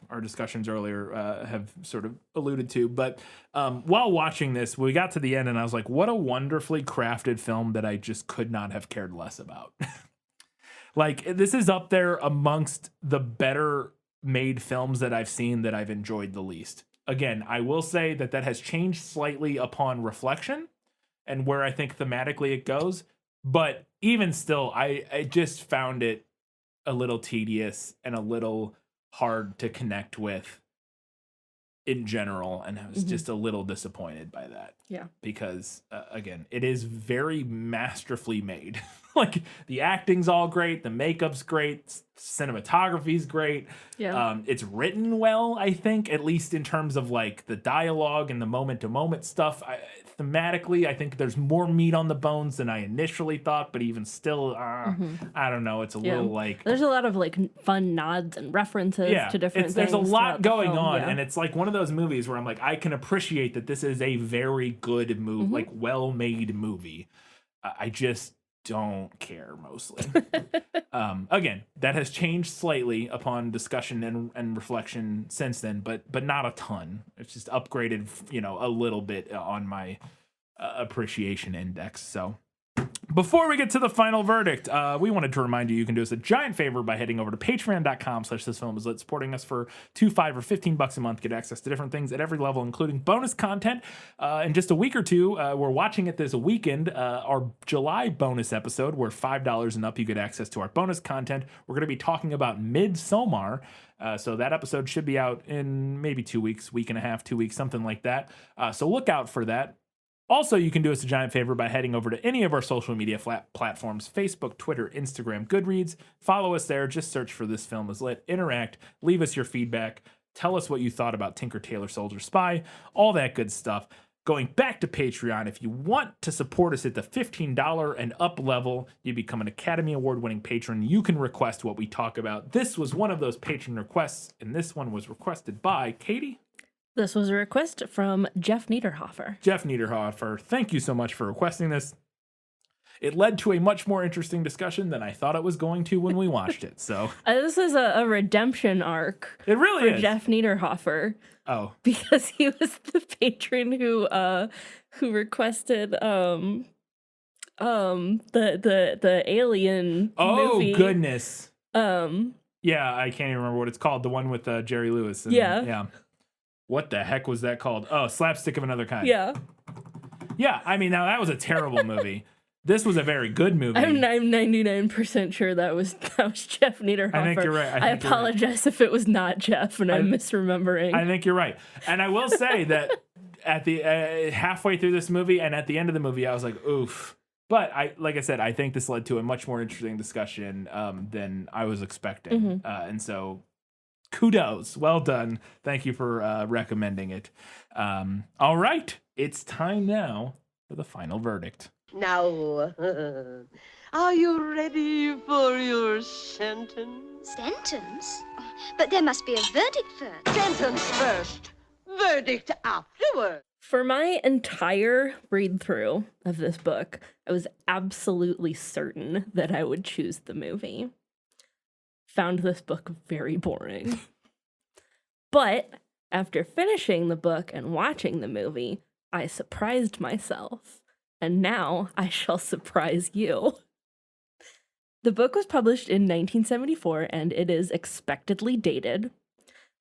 our discussions earlier have sort of alluded to. But while watching this, we got to the end and I was like, what a wonderfully crafted film that I just could not have cared less about. Like, this is up there amongst the better made films that I've seen that I've enjoyed the least. Again, I will say that has changed slightly upon reflection and where I think thematically it goes. But even still, I just found it a little tedious and a little hard to connect with in general. And I was just a little disappointed by that. Yeah. Because, again, it is very masterfully made. Like, the acting's all great. The makeup's great. Cinematography's great. Yeah. It's written well, I think, at least in terms of, like, the dialogue and the moment-to-moment stuff. Thematically, I think there's more meat on the bones than I initially thought, but even still, I don't know. It's a little, like... There's a lot of, like, fun nods and references to different things. There's a lot going on, yeah. and it's, like, one of those movies where I'm like, I can appreciate that this is a very good movie, like, well-made movie. I just don't care, mostly. Again, that has changed slightly upon discussion and reflection since then, but not a ton. It's just upgraded, a little bit on my appreciation index. So before we get to the final verdict, we wanted to remind you can do us a giant favor by heading over to patreon.com/thisfilmislit, supporting us for $2, $5, or $15 a month. Get access to different things at every level, including bonus content. In just a week or two, we're watching it this weekend, our July bonus episode, where $5 and up, you get access to our bonus content. We're going to be talking about Midsommar. So that episode should be out in maybe 2 weeks, week and a half, 2 weeks, something like that. So look out for that. Also, you can do us a giant favor by heading over to any of our social media platforms, Facebook, Twitter, Instagram, Goodreads. Follow us there. Just search for This Film Is Lit. Interact. Leave us your feedback. Tell us what you thought about Tinker Tailor Soldier Spy. All that good stuff. Going back to Patreon, if you want to support us at the $15 and up level, you become an Academy Award-winning patron. You can request what we talk about. This was one of those patron requests, and this one was requested by Katie. This was a request from Jeff Niederhofer. Jeff Niederhofer, thank you so much for requesting this. It led to a much more interesting discussion than I thought it was going to when we watched it. So this is a redemption arc. It really for is. Jeff Niederhofer. Oh, because he was the patron who requested the Alien movie. Oh goodness. Yeah, I can't even remember what it's called. The one with Jerry Lewis. Yeah. What the heck was that called? Oh, Slapstick of Another Kind. Yeah. Yeah, I mean, now that was a terrible movie. This was a very good movie. I'm 99% sure that was Jeff Niederhofer. I think you're right. I apologize if it was not Jeff and I'm misremembering. I think you're right. And I will say that at the halfway through this movie and at the end of the movie, I was like, oof. But like I said, I think this led to a much more interesting discussion than I was expecting. And so kudos. Well done. Thank you for recommending it. All right. It's time now for the final verdict. Now, are you ready for your sentence? Sentence? But there must be a verdict first. Sentence first, verdict afterward. For my entire read-through of this book, I was absolutely certain that I would choose the movie. Found this book very boring. But after finishing the book and watching the movie, I surprised myself. And now I shall surprise you. The book was published in 1974, and it is expectedly dated.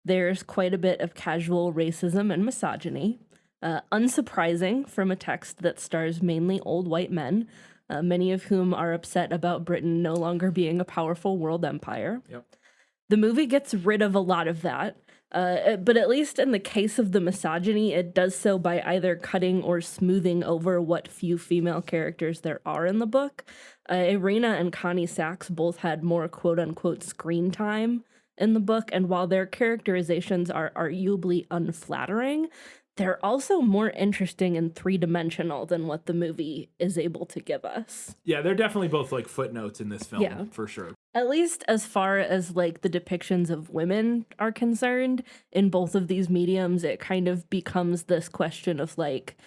There's quite a bit of casual racism and misogyny. Unsurprising from a text that stars mainly old white men, many of whom are upset about Britain no longer being a powerful world empire. Yep. The movie gets rid of a lot of that. But at least in the case of the misogyny, it does so by either cutting or smoothing over what few female characters there are in the book. Irina and Connie Sachs both had more quote-unquote screen time in the book, and while their characterizations are arguably unflattering, they're also more interesting and three-dimensional than what the movie is able to give us. Yeah, they're definitely both like footnotes in this film, for sure. At least as far as like the depictions of women are concerned, in both of these mediums, it kind of becomes this question of like,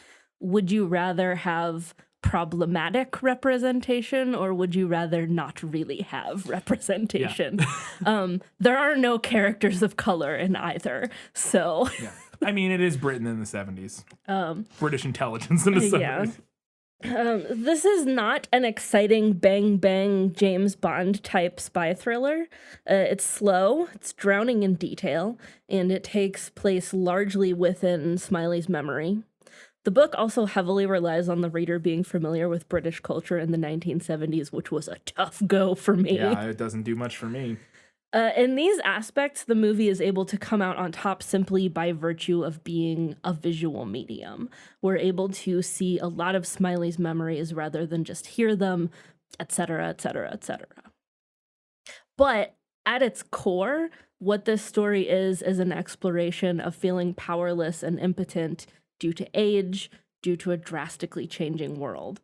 would you rather have problematic representation or would you rather not really have representation? Yeah. There are no characters of color in either, so... Yeah. I mean, it is Britain in the 70s. British intelligence in the 70s. Yeah. This is not an exciting bang-bang James Bond type spy thriller. It's slow, it's drowning in detail, and it takes place largely within Smiley's memory. The book also heavily relies on the reader being familiar with British culture in the 1970s, which was a tough go for me. Yeah, it doesn't do much for me. In these aspects, the movie is able to come out on top simply by virtue of being a visual medium. We're able to see a lot of Smiley's memories rather than just hear them, etc., etc., etc. But at its core, what this story is an exploration of feeling powerless and impotent due to age, due to a drastically changing world.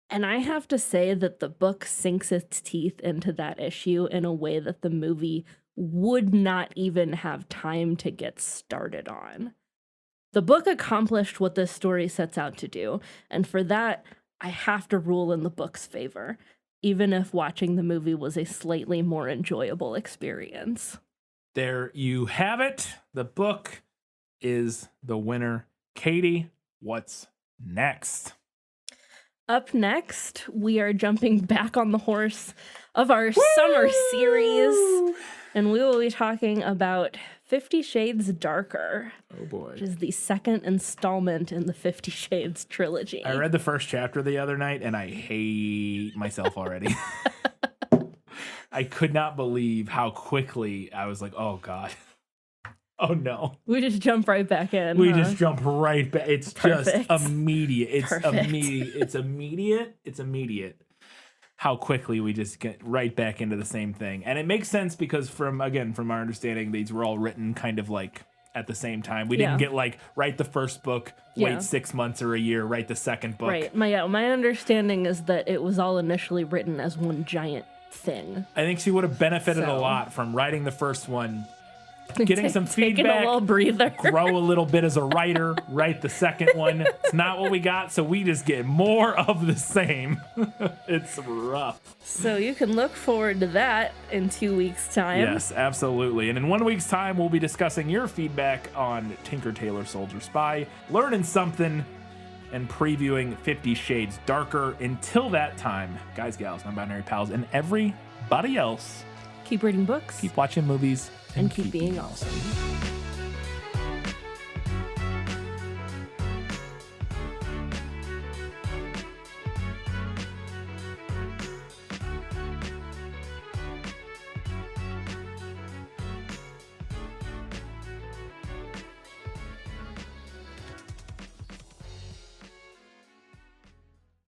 And I have to say that the book sinks its teeth into that issue in a way that the movie would not even have time to get started on. The book accomplished what this story sets out to do, and for that, I have to rule in the book's favor, even if watching the movie was a slightly more enjoyable experience. There you have it. The book is the winner. Katie, what's next? Up next, we are jumping back on the horse of our summer series, and we will be talking about 50 Shades Darker. Oh boy. Which is the second installment in the 50 Shades trilogy. I read the first chapter the other night, and I hate myself already. I could not believe how quickly I was like, oh God. Oh no. We just jump right back in. We just jump right back. It's Perfect. just immediate. It's Perfect. immediate. It's immediate. How quickly we just get right back into the same thing. And it makes sense because from our understanding, these were all written kind of like at the same time. We didn't get like write the first book, wait 6 months or a year, write the second book. Right. My understanding is that it was all initially written as one giant thing. I think she would have benefited a lot from writing the first one, getting some Taking feedback, a little breather. grow a little bit as a writer, write the second one. It's not what we got, so we just get more of the same. It's rough. So you can look forward to that in 2 weeks' time. Yes, absolutely. And in 1 week's time, we'll be discussing your feedback on Tinker Tailor Soldier Spy, learning something, and previewing 50 Shades Darker. Until that time, guys, gals, non-binary pals, and everybody else, keep reading books, keep watching movies, and keep being awesome.